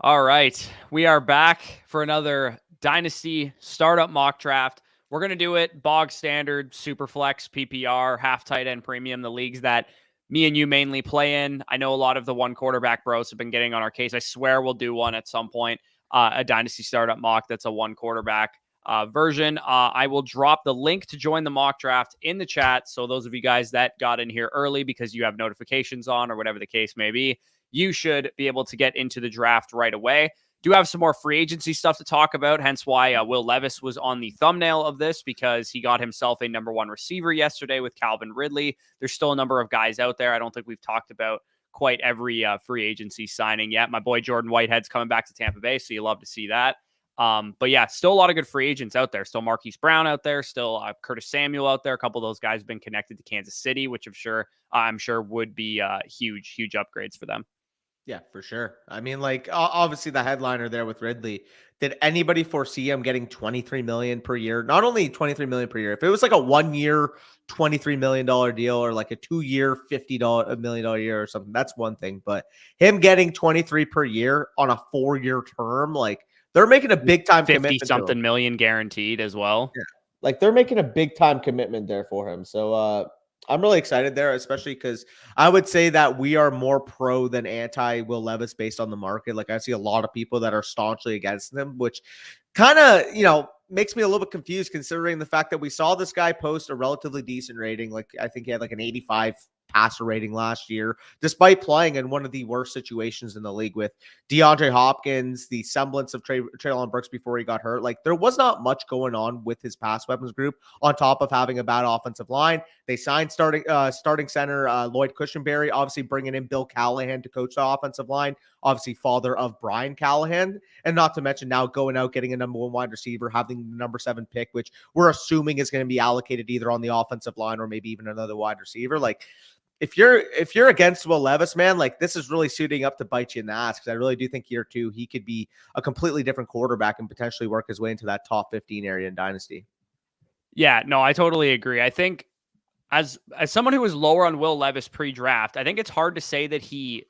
All right. We are back for another Dynasty startup mock draft. We're going to do it bog standard, Superflex, PPR, half tight end premium, the leagues that me and you mainly play in. I know a lot of the one quarterback bros have been getting on our case. I swear we'll do one at some point, a Dynasty startup mock that's a one quarterback version. I will drop the link to join the mock draft in the chat. So those of you guys that got in here early because you have notifications on or whatever the case may be, you should be able to get into the draft right away. Do have some more free agency stuff to talk about, hence why Will Levis was on the thumbnail of this, because he got himself a number one receiver yesterday with Calvin Ridley. There's still a number of guys out there. I don't think we've talked about quite every free agency signing yet. My boy Jordan Whitehead's coming back to Tampa Bay, so you love to see that. But yeah, still a lot of good free agents out there. Still Marquise Brown out there. Still Curtis Samuel out there. A couple of those guys have been connected to Kansas City, which I'm sure would be huge upgrades for them. Yeah, for sure. I mean, like obviously the headliner there with Ridley. Did anybody foresee him getting 23 million per year? Not only 23 million per year. If it was like a 1 year, $23 million deal or like a 2 year, $50 million year or something, that's one thing. But him getting 23 per year on a 4-year term, like they're making a big time 50 commitment. something million guaranteed as well. Yeah. Like they're making a big time commitment there for him. So I'm really excited there, especially because I would say that we are more pro than anti Will Levis based on the market. Like I see a lot of people that are staunchly against him, which kind of, makes me a little bit confused considering the fact that we saw this guy post a relatively decent rating. Like I think he had like an 85 passer rating last year, despite playing in one of the worst situations in the league with DeAndre Hopkins, the semblance of Traylon Burks before he got hurt. Like there was not much going on with his pass weapons group on top of having a bad offensive line. They signed starting center Lloyd Cushenberry, obviously bringing in Bill Callahan to coach the offensive line, obviously father of Brian Callahan, and not to mention now going out, getting a number one wide receiver, having the number 7 pick, which we're assuming is going to be allocated either on the offensive line or maybe even another wide receiver. Like if you're against Will Levis, man, like this is really suiting up to bite you in the ass, because I really do think year 2 he could be a completely different quarterback and potentially work his way into that top 15 area in Dynasty. Yeah, no, I totally agree. I think as someone who was lower on Will Levis pre-draft, I think it's hard to say that he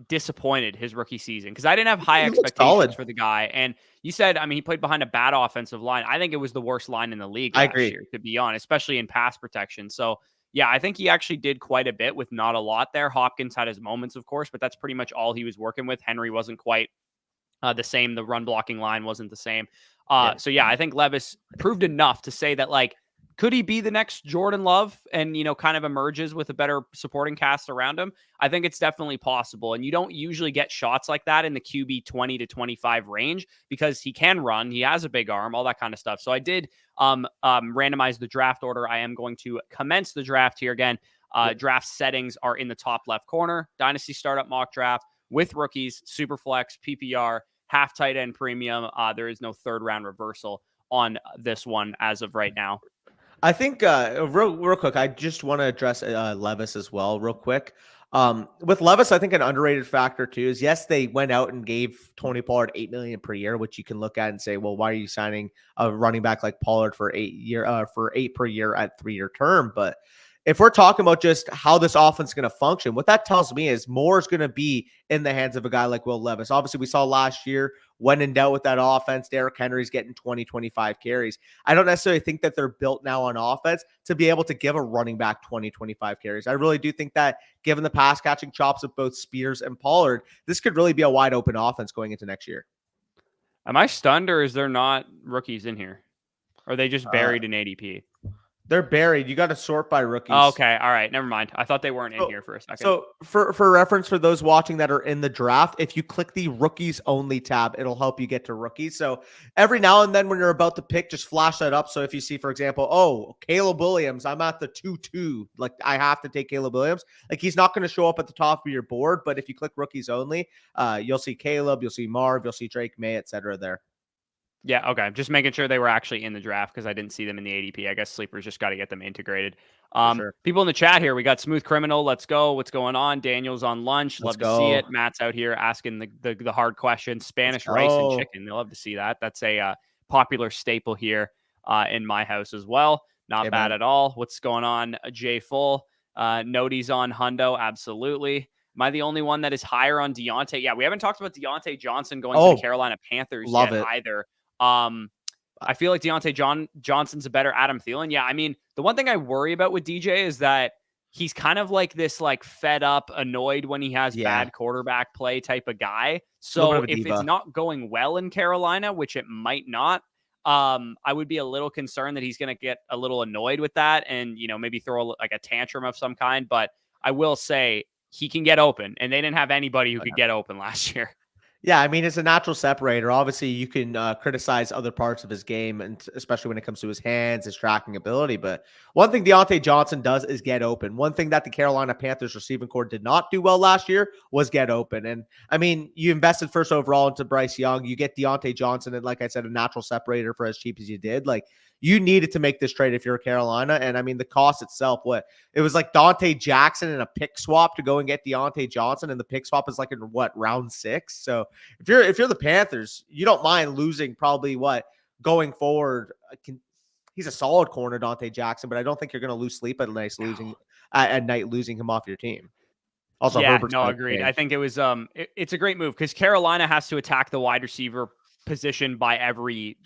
disappointed his rookie season, because I didn't have high expectations for the guy. And you said, I mean, he played behind a bad offensive line. I think it was the worst line in the league last year, to be honest, especially in pass protection. So yeah, I think he actually did quite a bit with not a lot there. Hopkins had his moments, of course, but that's pretty much all he was working with. Henry wasn't quite the same. The run blocking line wasn't the same. So yeah, I think Levis proved enough to say that, like, could he be the next Jordan Love and, kind of emerges with a better supporting cast around him? I think it's definitely possible. And you don't usually get shots like that in the QB 20 to 25 range, because he can run. He has a big arm, all that kind of stuff. So I did randomize the draft order. I am going to commence the draft here again. Draft settings are in the top left corner. Dynasty startup mock draft with rookies, Superflex, PPR, half tight end premium. There is no third round reversal on this one as of right now. I think real quick, I just want to address Levis as well real quick. With Levis, I think an underrated factor too is, yes, they went out and gave Tony Pollard $8 million per year, which you can look at and say, well, why are you signing a running back like Pollard for $8 per year at 3-year term? But if we're talking about just how this offense is going to function, what that tells me is more is going to be in the hands of a guy like Will Levis. Obviously, we saw last year when in doubt with that offense, Derrick Henry's getting 20, 25 carries. I don't necessarily think that they're built now on offense to be able to give a running back 20, 25 carries. I really do think that given the pass catching chops of both Spears and Pollard, this could really be a wide open offense going into next year. Am I stunned, or is there not rookies in here? Or are they just buried in ADP? They're buried. You got to sort by rookies. Oh, okay. All right. Never mind. I thought they weren't in here for a second. So for reference, for those watching that are in the draft, if you click the rookies only tab, it'll help you get to rookies. So every now and then when you're about to pick, just flash that up. So if you see, for example, oh, Caleb Williams, I'm at the 2-2. Like I have to take Caleb Williams. Like he's not going to show up at the top of your board, but if you click rookies only, you'll see Caleb, you'll see Marv, you'll see Drake May, etc. there. Yeah, okay. Just making sure they were actually in the draft, because I didn't see them in the ADP. I guess Sleepers just got to get them integrated. Sure. People in the chat here, we got Smooth Criminal. Let's go. What's going on? Daniel's on lunch. Love to see it. Matt's out here asking the hard questions. Spanish rice and chicken. They love to see that. That's a popular staple here in my house as well. Not bad at all. What's going on? Jay Full. Noties on Hundo. Absolutely. Am I the only one that is higher on Deontay? Yeah, we haven't talked about Deontay Johnson going to the Carolina Panthers yet either. I feel like Deontay Johnson's a better Adam Thielen. Yeah, I mean, the one thing I worry about with DJ is that he's kind of like this, like fed up, annoyed when he has bad quarterback play type of guy. So if it's not going well in Carolina, which it might not, I would be a little concerned that he's going to get a little annoyed with that and, maybe throw like a tantrum of some kind. But I will say he can get open, and they didn't have anybody who could get open last year. Yeah, I mean, it's a natural separator. Obviously, you can criticize other parts of his game, and especially when it comes to his hands, his tracking ability. But one thing Deontay Johnson does is get open. One thing that the Carolina Panthers receiving corps did not do well last year was get open. And, I mean, you invested first overall into Bryce Young. You get Deontay Johnson, and like I said, a natural separator for as cheap as you did. Like, you needed to make this trade if you're Carolina. And, I mean, the cost itself, it was like Dante Jackson and a pick swap to go and get Deontay Johnson, and the pick swap is like in round 6. So if you're the Panthers, you don't mind losing probably going forward. He's a solid corner, Dante Jackson, but I don't think you're going to lose sleep at night losing him off your team. Also, yeah, Herbert's agreed. I think it was it's a great move because Carolina has to attack the wide receiver position by every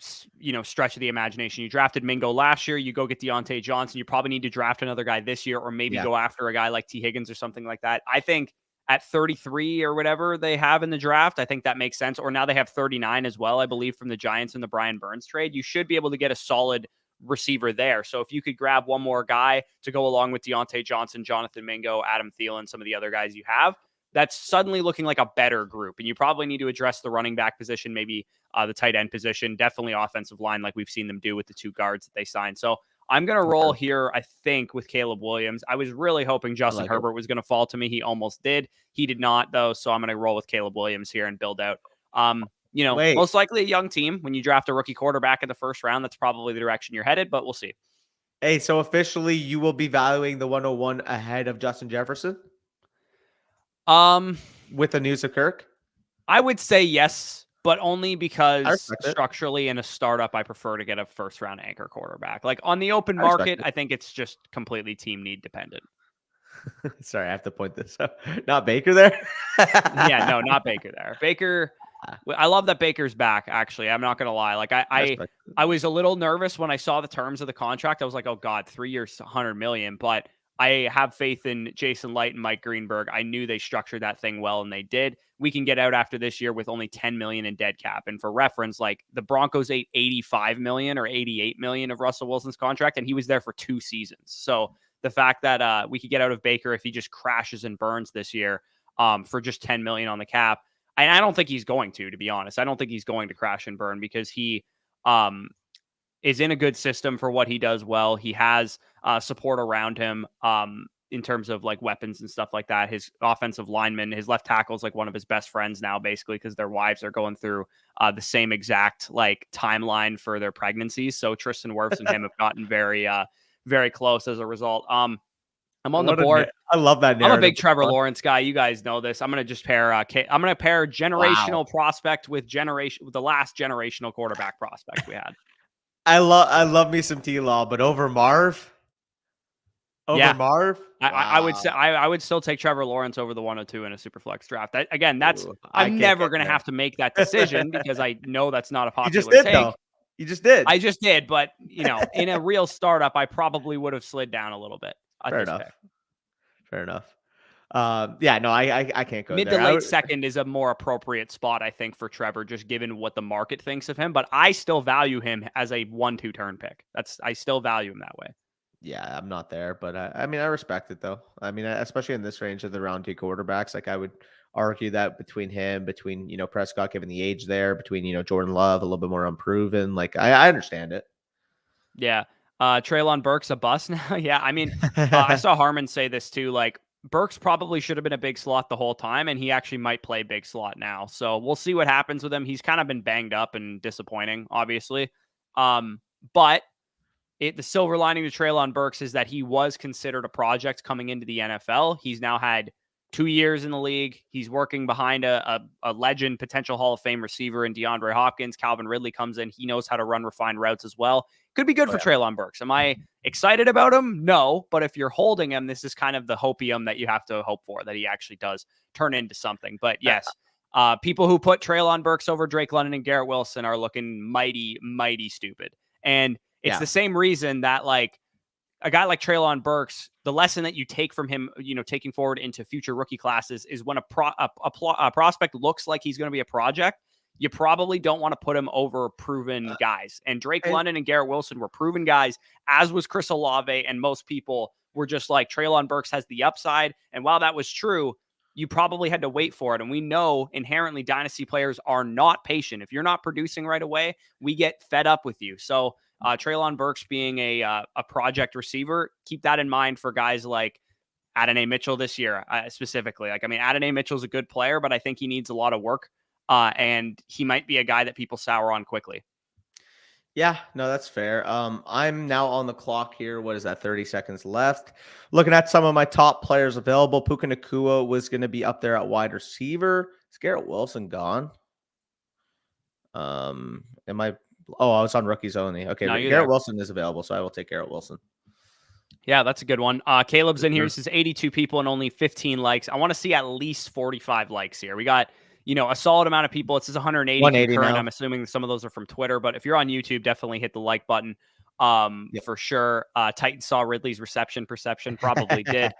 stretch of the imagination. You drafted Mingo last year, you go get Deontay Johnson, you probably need to draft another guy this year, or maybe go after a guy like T. Higgins or something like that. I think at 33 or whatever they have in the draft, I think that makes sense. Or now they have 39 as well, I believe, from the Giants and the Brian Burns trade. You should be able to get a solid receiver there. So if you could grab one more guy to go along with Deontay Johnson, Jonathan Mingo, Adam Thielen, some of the other guys you have, that's suddenly looking like a better group. And you probably need to address the running back position, maybe the tight end position, definitely offensive line, like we've seen them do with the 2 guards that they signed. So I'm going to roll here, I think, with Caleb Williams. I was really hoping Justin Herbert was going to fall to me. He almost did. He did not, though. So I'm going to roll with Caleb Williams here and build out. Most likely a young team. When you draft a rookie quarterback in the first round, that's probably the direction you're headed, but we'll see. Hey, so officially you will be valuing the 101 ahead of Justin Jefferson? With the news of Kirk? I would say yes, but only because structurally in a startup, I prefer to get a first round anchor quarterback. Like on the open market, I think it's just completely team need dependent. Sorry, I have to point this out. Not Baker there? Yeah, no, not Baker there. Baker, I love that Baker's back, actually. I'm not going to lie. Like I was a little nervous when I saw the terms of the contract. I was like, oh God, 3 years, $100 million. But I have faith in Jason Light and Mike Greenberg. I knew they structured that thing well, and they did. We can get out after this year with only $10 million in dead cap. And for reference, like the Broncos ate $85 million or $88 million of Russell Wilson's contract, and he was there for 2 seasons. So the fact that we could get out of Baker if he just crashes and burns this year for just $10 million on the cap, and I don't think he's going to be honest. I don't think he's going to crash and burn because he is in a good system for what he does well. He has support around him in terms of like weapons and stuff like that. His offensive lineman, his left tackle is like one of his best friends now, basically, because their wives are going through the same exact like timeline for their pregnancies. So Tristan Wirfs and him have gotten very, very close as a result. I'm on the board. I love that narrative. I'm a big Trevor Lawrence guy. You guys know this. I'm going to just pair. I'm going to pair generational prospect with the last generational quarterback prospect we had. I love me some T-Law, but over Marv. Marv, I would say I would still take Trevor Lawrence over the 102 in a Superflex draft. I'm never going to have to make that decision because I know that's not a popular take. Though. You just did. I just did, but in a real startup, I probably would have slid down a little bit. Fair enough. I can't go mid there. to late second is a more appropriate spot, I think, for Trevor, just given what the market thinks of him. But I still value him as a 1-2 turn pick. I still value him that way. Yeah, I'm not there, but I mean, I respect it though. I mean, especially in this range of the round 2 quarterbacks, like I would argue that between Prescott, given the age there, between Jordan Love, a little bit more unproven. Like I understand it. Yeah. Traylon Burks a bust now. Yeah. I mean, I saw Harmon say this too. Like Burks probably should have been a big slot the whole time, and he actually might play big slot now. So we'll see what happens with him. He's kind of been banged up and disappointing, obviously. But the silver lining to Traylon Burks is that he was considered a project coming into the NFL. He's now had 2 years in the league. He's working behind a legend, potential Hall of Fame receiver in DeAndre Hopkins. Calvin Ridley comes in. He knows how to run refined routes as well. Could be good for Traylon Burks. Am I excited about him? No, but if you're holding him, this is kind of the hopium that you have to hope for, that he actually does turn into something. But yes, people who put Traylon Burks over Drake London and Garrett Wilson are looking mighty, mighty stupid. And it's the same reason that, like, a guy like Traylon Burks, the lesson that you take from him, taking forward into future rookie classes, is when a prospect looks like he's going to be a project, you probably don't want to put him over proven guys. And Drake London and Garrett Wilson were proven guys, as was Chris Olave, and most people were just like, Traylon Burks has the upside. And while that was true, you probably had to wait for it. And we know inherently dynasty players are not patient. If you're not producing right away, we get fed up with you. So Traylon Burks being a project receiver, keep that in mind for guys like Adonai Mitchell this year, specifically. Adonai Mitchell's a good player, but I think he needs a lot of work, and he might be a guy that people sour on quickly. Yeah, no, that's fair. I'm now on the clock here. What is that? 30 seconds left. Looking at some of my top players available. Puka Nacua was going to be up there at wide receiver. Is Garrett Wilson gone? I was on rookies only. Okay, no, Garrett Wilson is available, so I will take Garrett Wilson. Yeah, that's a good one. Caleb's in here. He says 82 people and only 15 likes. I want to see at least 45 likes here. We got, a solid amount of people. It says 180 current. Now. I'm assuming some of those are from Twitter, but if you're on YouTube, definitely hit the like button for sure. Titan saw Ridley's reception perception, probably did.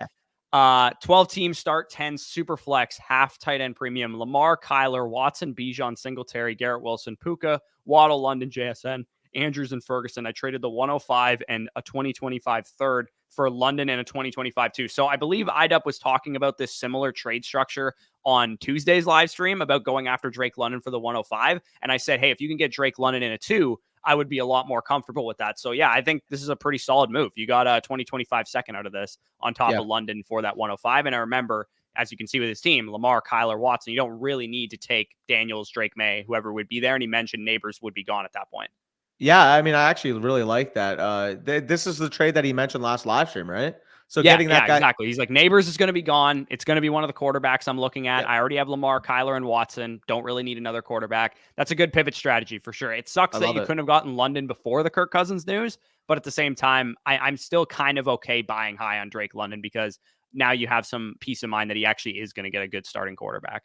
12 teams start, 10 Superflex, half tight end premium. Lamar, Kyler, Watson, Bijan, Singletary, Garrett Wilson, Puka, Waddle, London, JSN, Andrews, and Ferguson. I traded the 105 and a 2025 third for London and a 2025 too. So I believe IDUP was talking about this similar trade structure on Tuesday's live stream about going after Drake London for the 105. And I said, hey, if you can get Drake London in a 2, I would be a lot more comfortable with that. So yeah, I think this is a pretty solid move. You got a 2025 second out of this on top of London for that 105. And I remember, as you can see with his team, Lamar, Kyler, Watson, you don't really need to take Daniels, Drake May, whoever would be there. And he mentioned Neighbors would be gone at that point. Yeah, I actually really like that. This is the trade that he mentioned last live stream, right? So getting that guy. Exactly. He's like, Neighbors is going to be gone. It's going to be one of the quarterbacks I'm looking at. I already have Lamar, Kyler, and Watson. Don't really need another quarterback. That's a good pivot strategy for sure. It sucks that you couldn't have gotten London before the Kirk Cousins news, but at the same time, I'm still kind of okay buying high on Drake London because now you have some peace of mind that he actually is going to get a good starting quarterback.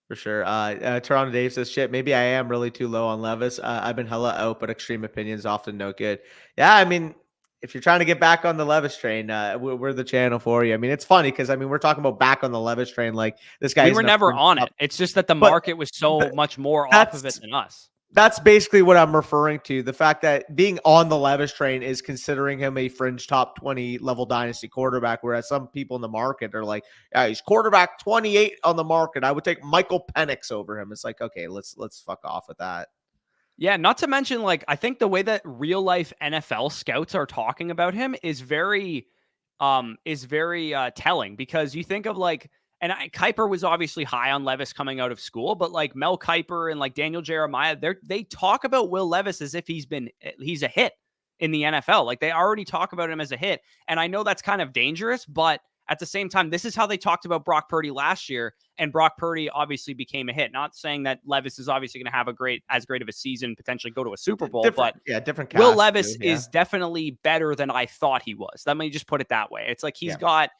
For sure. Toronto Dave says, shit, maybe I am really too low on Levis. I've been hella out, but extreme opinions often no good. Yeah, if you're trying to get back on the Levis train, we're the channel for you. It's funny because, we're talking about back on the Levis train. Like, this guy. We were never on it. It's just that the market was so much more off of it than us. That's basically what I'm referring to. The fact that being on the Levis train is considering him a fringe top 20 level dynasty quarterback, whereas some people in the market are like, yeah, he's quarterback 28 on the market. I would take Michael Penix over him. It's like, okay, let's fuck off with that. Yeah, not to mention, like, I think the way that real life NFL scouts are talking about him is very telling, because you think of like, and Kiper was obviously high on Levis coming out of school, but like Mel Kiper and like Daniel Jeremiah, they talk about Will Levis as if he's a hit in the NFL. Like, they already talk about him as a hit. And I know that's kind of dangerous, but at the same time, this is how they talked about Brock Purdy last year, and Brock Purdy obviously became a hit. Not saying that Levis is obviously going to have as great of a season, potentially go to a Super Bowl, different. Will Levis is definitely better than I thought he was. Let me just put it that way. It's like he's got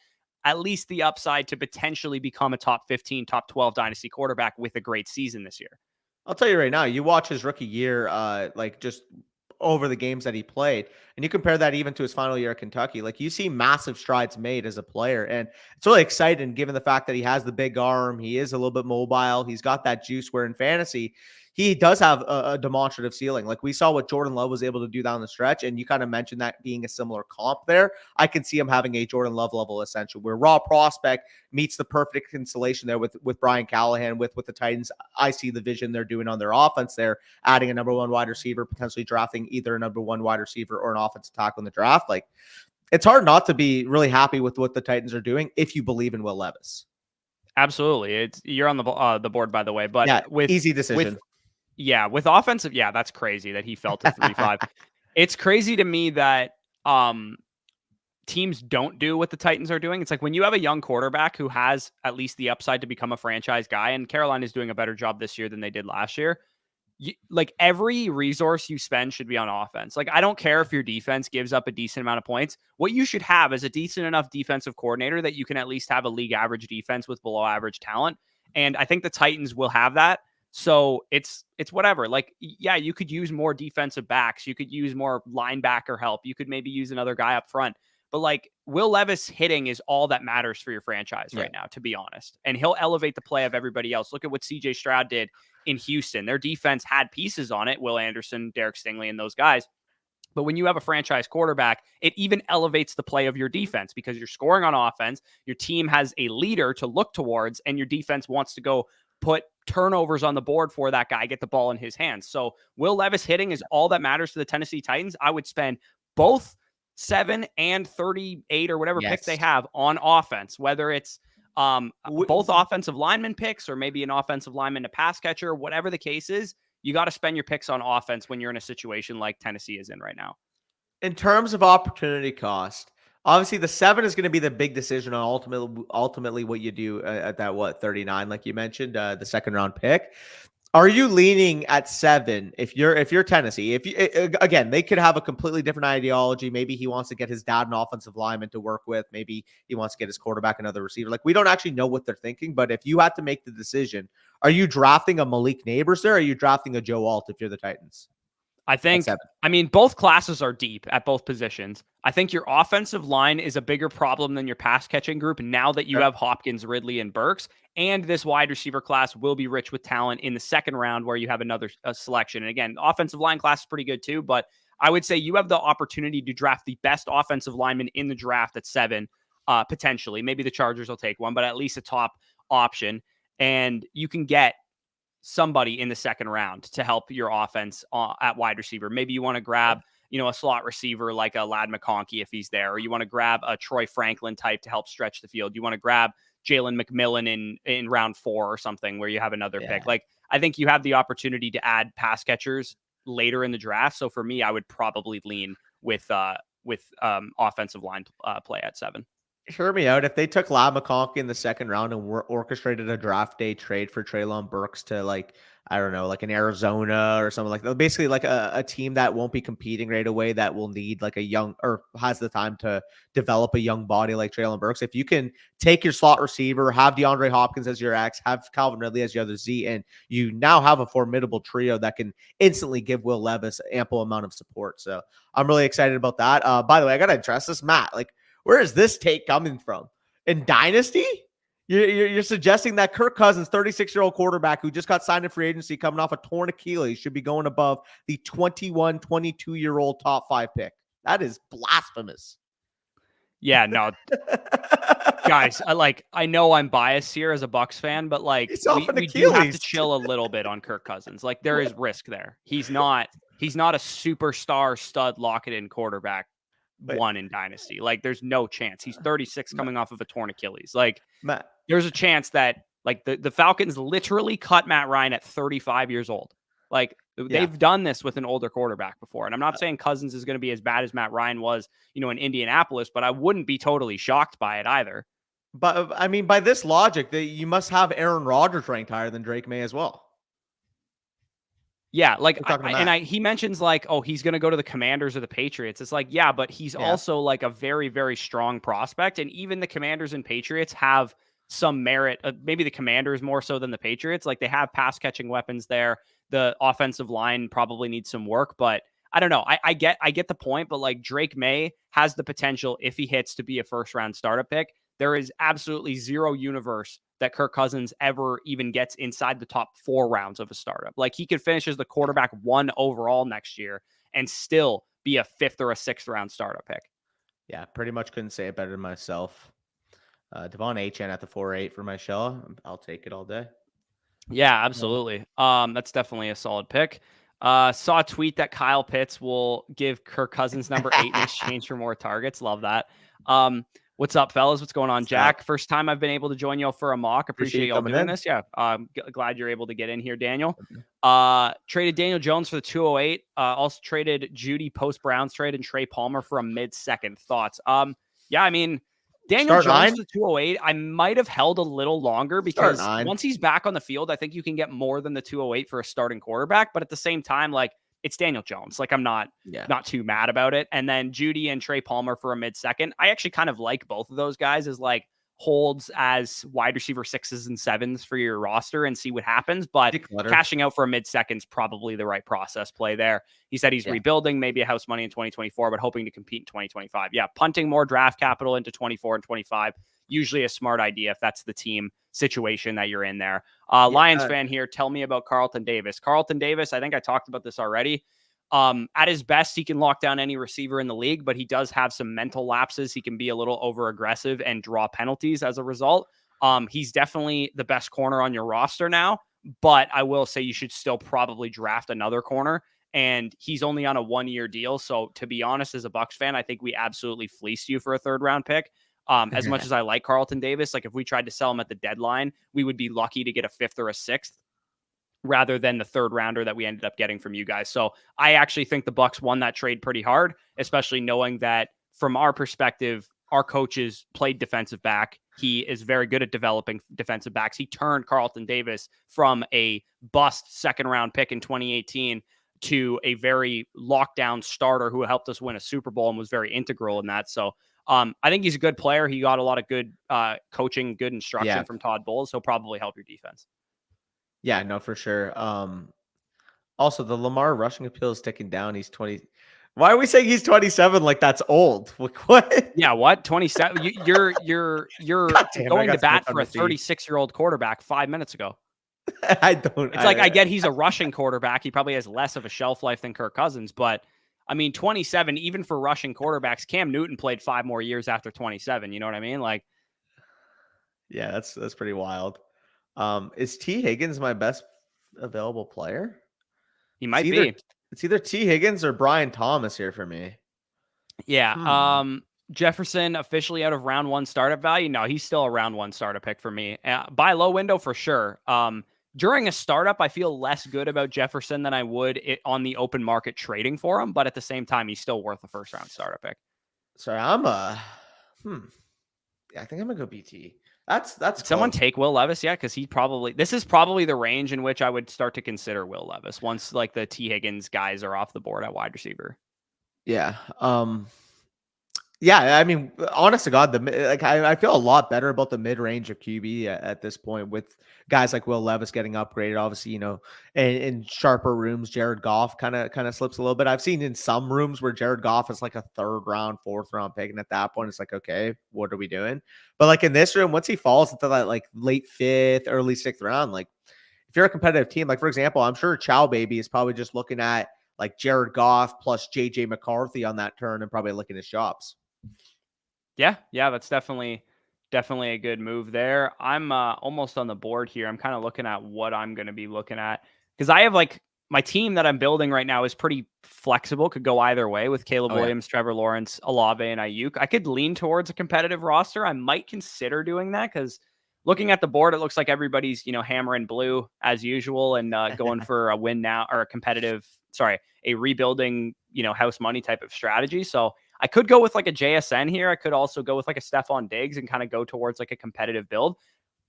at least the upside to potentially become a top 15, top 12 dynasty quarterback with a great season this year. I'll tell you right now, you watch his rookie year, just over the games that he played, and you compare that even to his final year at Kentucky, like, you see massive strides made as a player. And it's really exciting given the fact that he has the big arm. He is a little bit mobile. He's got that juice, where in fantasy, he does have a demonstrative ceiling. Like, we saw what Jordan Love was able to do down the stretch, and you kind of mentioned that being a similar comp there. I can see him having a Jordan Love level essential, where raw prospect meets the perfect constellation there with Brian Callahan, with the Titans. I see the vision they're doing on their offense there, adding a number 1 wide receiver, potentially drafting either a number 1 wide receiver or an offensive tackle in the draft. Like, it's hard not to be really happy with what the Titans are doing if you believe in Will Levis. Absolutely. You're on the board, by the way, but with easy decision. With offensive, that's crazy that he fell to 3-5. It's crazy to me that teams don't do what the Titans are doing. It's like when you have a young quarterback who has at least the upside to become a franchise guy, and Carolina is doing a better job this year than they did last year. Like every resource you spend should be on offense. Like, I don't care if your defense gives up a decent amount of points. What you should have is a decent enough defensive coordinator that you can at least have a league average defense with below average talent. And I think the Titans will have that. So it's whatever. Like, yeah, you could use more defensive backs. You could use more linebacker help. You could maybe use another guy up front. But like, Will Levis hitting is all that matters for your franchise right now, to be honest. And he'll elevate the play of everybody else. Look at what CJ Stroud did in Houston. Their defense had pieces on it, Will Anderson, Derek Stingley, and those guys. But when you have a franchise quarterback, it even elevates the play of your defense because you're scoring on offense. Your team has a leader to look towards, and your defense wants to go put turnovers on the board for that guy, get the ball in his hands. So Will Levis hitting is all that matters to the Tennessee Titans. I would spend both 7 and 38 or whatever pick they have on offense, whether it's both offensive lineman picks or maybe an offensive lineman to pass catcher, whatever the case is. You got to spend your picks on offense when you're in a situation like Tennessee is in right now. In terms of opportunity cost, obviously the 7 is going to be the big decision on ultimately what you do at that 39, like you mentioned, the second round pick. Are you leaning at 7 if you're Tennessee? If you, again, they could have a completely different ideology. Maybe he wants to get his dad an offensive lineman to work with. Maybe he wants to get his quarterback another receiver. Like, we don't actually know what they're thinking. But if you had to make the decision, are you drafting a Malik Neighbors there? Or are you drafting a Joe Alt if you're the Titans? I think, both classes are deep at both positions. I think your offensive line is a bigger problem than your pass catching group now that you have Hopkins, Ridley, and Burks. And this wide receiver class will be rich with talent in the second round where you have another selection. And again, offensive line class is pretty good too, but I would say you have the opportunity to draft the best offensive lineman in the draft at 7, potentially. Maybe the Chargers will take one, but at least a top option. And you can get somebody in the second round to help your offense at wide receiver. Maybe you want to grab, a slot receiver like a Ladd McConkey if he's there, or you want to grab a Troy Franklin type to help stretch the field. You want to grab Jalen McMillan in round 4 or something where you have another pick. Like, I think you have the opportunity to add pass catchers later in the draft. So for me, I would probably lean with offensive line play at 7. Hear me out. If they took Ladd McConkey in the second round and orchestrated a draft day trade for Traylon Burks to, like, I don't know, like an Arizona or something like that, basically like a team that won't be competing right away, that will need like a young, or has the time to develop a young body like Traylon Burks. If you can take your slot receiver, have DeAndre Hopkins as your X, have Calvin Ridley as your other Z, and you now have a formidable trio that can instantly give Will Levis ample amount of support. So I'm really excited about that. By the way, I got to address this, Matt. Like, where is this take coming from? In Dynasty? You're suggesting that Kirk Cousins, 36-year-old quarterback who just got signed in free agency coming off a torn Achilles, should be going above the 21, 22-year-old top 5 pick. That is blasphemous. Yeah, no. Guys, I know I'm biased here as a Bucs fan, but like, we do have to chill a little bit on Kirk Cousins. Like, there is risk there. He's not a superstar stud lock-it-in quarterback. One in Dynasty. Like, there's no chance. He's 36 coming off of a torn Achilles. Like, there's a chance that, like, the Falcons literally cut Matt Ryan at 35 years old. Like, they've done this with an older quarterback before. And I'm not saying Cousins is going to be as bad as Matt Ryan was, in Indianapolis, but I wouldn't be totally shocked by it either. But I mean, by this logic, you must have Aaron Rodgers ranked higher than Drake May as well. Yeah, like, he mentions like, oh, he's going to go to the Commanders or the Patriots. It's like, yeah, but he's also like a very, very strong prospect. And even the Commanders and Patriots have some merit. Maybe the Commanders more so than the Patriots. Like, they have pass catching weapons there. The offensive line probably needs some work, but I don't know. I get the point, but like, Drake May has the potential, if he hits, to be a first round startup pick. There is absolutely zero universe that Kirk Cousins ever even gets inside the top 4 rounds of a startup. Like, he could finish as the quarterback 1 overall next year and still be a 5th or a 6th round startup pick. Yeah, pretty much couldn't say it better than myself. Devon Achane at the 4-8 for my show. I'll take it all day. Yeah, absolutely. That's definitely a solid pick. Saw a tweet that Kyle Pitts will give Kirk Cousins number 8 in exchange for more targets. Love that. What's up, fellas? What's going on, Jack? First time I've been able to join y'all for a mock. Appreciate y'all doing this. Yeah, glad you're able to get in here, Daniel. Traded Daniel Jones for the 208. Also traded Judy post Browns trade and Trey Palmer for a mid-second. Thoughts? Yeah, I mean, Daniel Jones to 208, I might have held a little longer because once he's back on the field, I think you can get more than the 208 for a starting quarterback. But at the same time, like, it's Daniel Jones. Like, I'm not too mad about it. And then Judy and Trey Palmer for a mid-second. I actually kind of like both of those guys as like holds as wide receiver 6s and 7s for your roster and see what happens. But cashing out for a mid-second is probably the right process play there. He said he's rebuilding, maybe a house money in 2024, but hoping to compete in 2025. Yeah, punting more draft capital into 24 and 25, usually a smart idea if that's the team situation that you're in there. Lions fan here, tell me about Carlton Davis. Carlton Davis, I think I talked about this already. At his best, he can lock down any receiver in the league, but he does have some mental lapses. He can be a little over aggressive and draw penalties as a result. He's definitely the best corner on your roster now, but I will say you should still probably draft another corner, and he's only on a 1-year deal. So to be honest, as a Bucs fan, I think we absolutely fleeced you for a 3rd round pick. As much as I like Carlton Davis, like if we tried to sell him at the deadline, we would be lucky to get a 5th or a 6th. Rather than the 3rd rounder that we ended up getting from you guys. So I actually think the Bucs won that trade pretty hard, especially knowing that from our perspective, our coaches played defensive back. He is very good at developing defensive backs. He turned Carlton Davis from a bust 2nd round pick in 2018 to a very lockdown starter who helped us win a Super Bowl and was very integral in that. So I think he's a good player. He got a lot of good coaching, good instruction from Todd Bowles. He'll probably help your defense. Yeah, no, for sure. Also, the Lamar rushing appeal is ticking down. He's 20. Why are we saying he's 27? Like that's old. What? Yeah, what? 27? You're going to bat for a 36-year-old quarterback 5 minutes ago. I don't. It's I get he's a rushing quarterback. He probably has less of a shelf life than Kirk Cousins, but I mean, 27, even for rushing quarterbacks, Cam Newton played 5 more years after 27. You know what I mean? Like, yeah, that's pretty wild. Is T. Higgins my best available player? He might be. It's either T. Higgins or Brian Thomas here for me. Yeah. Jefferson officially out of round 1 startup value. No, he's still a round 1 startup pick for me. Buy low window for sure. During a startup, I feel less good about Jefferson than I would on the open market trading for him. But at the same time, he's still worth a 1st round startup pick. Sorry, I'm yeah, I think I'm gonna go BT. That's someone take Will Levis, because this is probably the range in which I would start to consider Will Levis once like the T. Higgins guys are off the board at wide receiver. Yeah. Yeah, I mean, honest to God, I feel a lot better about the mid-range of QB at this point with guys like Will Levis getting upgraded. Obviously, in sharper rooms, Jared Goff kind of slips a little bit. I've seen in some rooms where Jared Goff is like a 3rd round, 4th round pick, and at that point, it's like, okay, what are we doing? But like in this room, once he falls into that like late 5th, early 6th round, like if you're a competitive team, like for example, I'm sure Chow Baby is probably just looking at like Jared Goff plus JJ McCarthy on that turn and probably looking at shops. Yeah, that's definitely a good move there. I'm almost on the board here. I'm kind of looking at what I'm going to be looking at because I have like my team that I'm building right now is pretty flexible. Could go either way with Caleb Williams, Trevor Lawrence, Olave, and Ayuk. I could lean towards a competitive roster. I might consider doing that because looking at the board, it looks like everybody's hammering blue as usual and going for a win now or a rebuilding house money type of strategy. So I could go with like a JSN here. I could also go with like a Stephon Diggs and kind of go towards like a competitive build.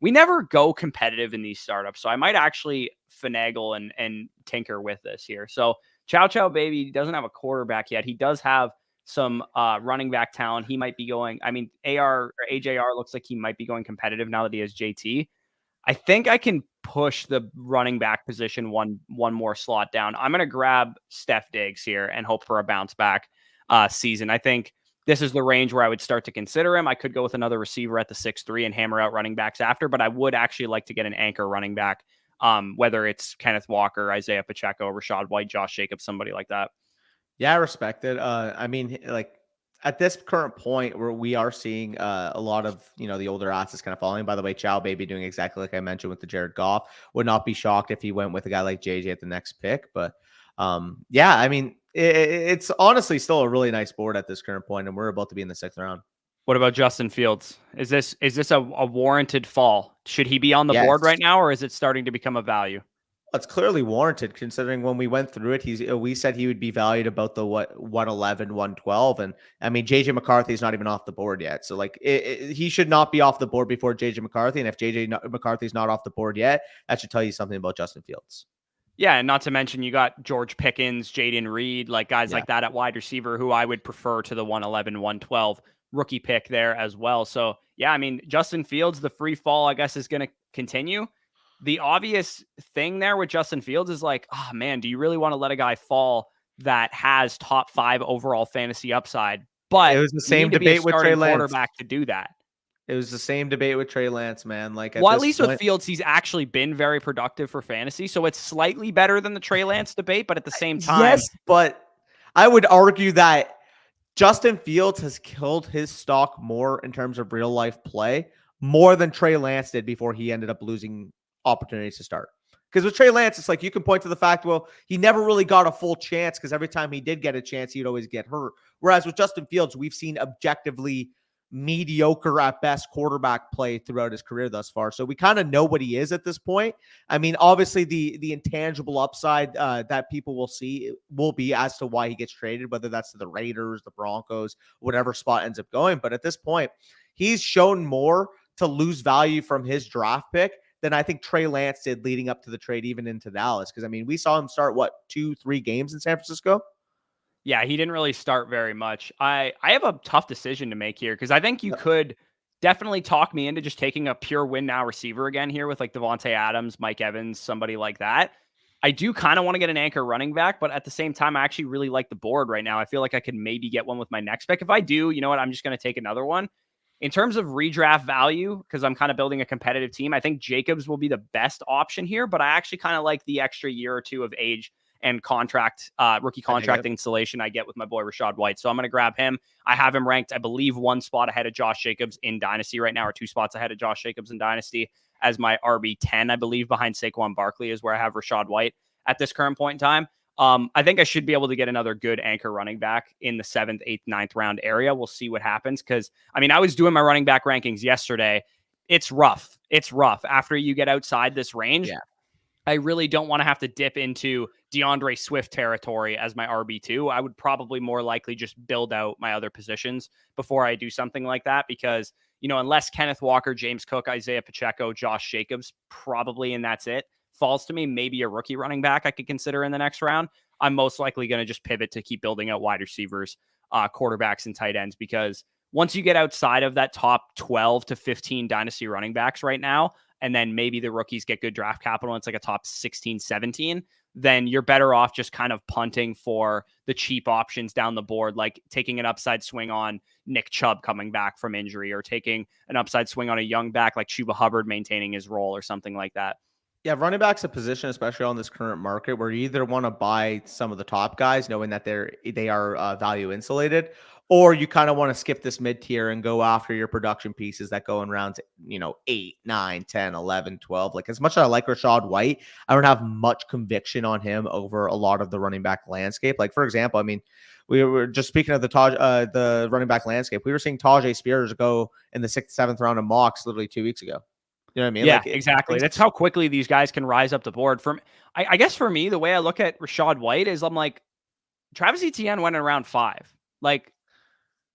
We never go competitive in these startups, so I might actually finagle and tinker with this here. So Chow Baby doesn't have a quarterback yet. He does have some running back talent. He might be going. I mean, AJR looks like he might be going competitive now that he has JT. I think I can push the running back position one more slot down. I'm going to grab Steph Diggs here and hope for a bounce back season. I think this is the range where I would start to consider him. I could go with another receiver at the 6'3" and hammer out running backs after, but I would actually like to get an anchor running back, whether it's Kenneth Walker, Isaiah Pacheco, Rashad White, Josh Jacobs, somebody like that. Yeah, I respect it. I mean, like at this current point where we are seeing a lot of, the older assets kind of falling. By the way, Chow Baby doing exactly like I mentioned with the Jared Goff. Would not be shocked if he went with a guy like JJ at the next pick. But yeah, I mean, it's honestly still a really nice board at this current point, and we're about to be in the 6th round. What about Justin Fields? Is this a warranted fall? Should he be on the board right now, or is it starting to become a value? It's clearly warranted considering when we went through it, we said he would be valued about the 111, 112. And I mean, JJ McCarthy's not even off the board yet. So like he should not be off the board before JJ McCarthy. And if McCarthy's not off the board yet, that should tell you something about Justin Fields. Yeah, and not to mention you got George Pickens, Jaden Reed, like guys like that at wide receiver who I would prefer to the 111, 112 rookie pick there as well. So yeah, I mean, Justin Fields, the free fall, I guess, is going to continue. The obvious thing there with Justin Fields is like, oh man, do you really want to let a guy fall that has top 5 overall fantasy upside? But it was the same debate with Trey Lance. Quarterback to do that. It was the same debate with Trey Lance, man. Like, at least with Fields, he's actually been very productive for fantasy, so it's slightly better than the Trey Lance debate. But at the same time, yes, but I would argue that Justin Fields has killed his stock more in terms of real life play, more than Trey Lance did before he ended up losing opportunities to start. Because with Trey Lance, it's like you can point to the fact, well, he never really got a full chance because every time he did get a chance, he'd always get hurt. Whereas with Justin Fields, we've seen objectively mediocre at best quarterback play throughout his career thus far. So we kind of know what he is at this point. I mean, obviously the intangible upside that people will see will be as to why he gets traded, whether that's to the Raiders, the Broncos, whatever spot ends up going. But at this point, he's shown more to lose value from his draft pick than I think Trey Lance did leading up to the trade, even into Dallas. Because I mean, we saw him start 2-3 games in San Francisco. Yeah, he didn't really start very much. I have a tough decision to make here because I think you could definitely talk me into just taking a pure win now receiver again here with like Devontae Adams, Mike Evans, somebody like that. I do kind of want to get an anchor running back, but at the same time, I actually really like the board right now. I feel like I could maybe get one with my next pick. If I do, you know what? I'm just going to take another one. In terms of redraft value, because I'm kind of building a competitive team, I think Jacobs will be the best option here, but I actually kind of like the extra year or two of age and rookie contract installation I get with my boy Rashad White. So I'm going to grab him. I have him ranked, I believe, 1 spot ahead of Josh Jacobs in Dynasty right now, or 2 spots ahead of Josh Jacobs in Dynasty as my RB10, I believe, behind Saquon Barkley is where I have Rashad White at this current point in time. I think I should be able to get another good anchor running back in the 7th, 8th, 9th round area. We'll see what happens. Because, I mean, I was doing my running back rankings yesterday. It's rough. It's rough. After you get outside this range, I really don't want to have to dip into DeAndre Swift territory as my RB2. I would probably more likely just build out my other positions before I do something like that. Because, you know, unless Kenneth Walker, James Cook, Isaiah Pacheco, Josh Jacobs, probably, and that's it, falls to me, maybe a rookie running back I could consider in the next round, I'm most likely going to just pivot to keep building out wide receivers, quarterbacks, and tight ends, because once you get outside of that top 12 to 15 dynasty running backs right now, and then maybe the rookies get good draft capital, and it's like a top 16, 17, then you're better off just kind of punting for the cheap options down the board, like taking an upside swing on Nick Chubb coming back from injury, or taking an upside swing on a young back like Chuba Hubbard maintaining his role or something like that. Yeah, running back's a position, especially on this current market, where you either want to buy some of the top guys, knowing that they are value insulated, or you kind of want to skip this mid tier and go after your production pieces that go in rounds, 8, 9, 10, 11, 12. Like, as much as I like Rashad White, I don't have much conviction on him over a lot of the running back landscape. Like, for example, I mean, we were just speaking of the running back landscape. We were seeing Tajay Spears go in the 6th, 7th round of mocks literally 2 weeks ago. You know what I mean? Yeah, exactly. That's how quickly these guys can rise up the board. I guess for me, the way I look at Rashad White is I'm like, Travis Etienne went in round 5. Like,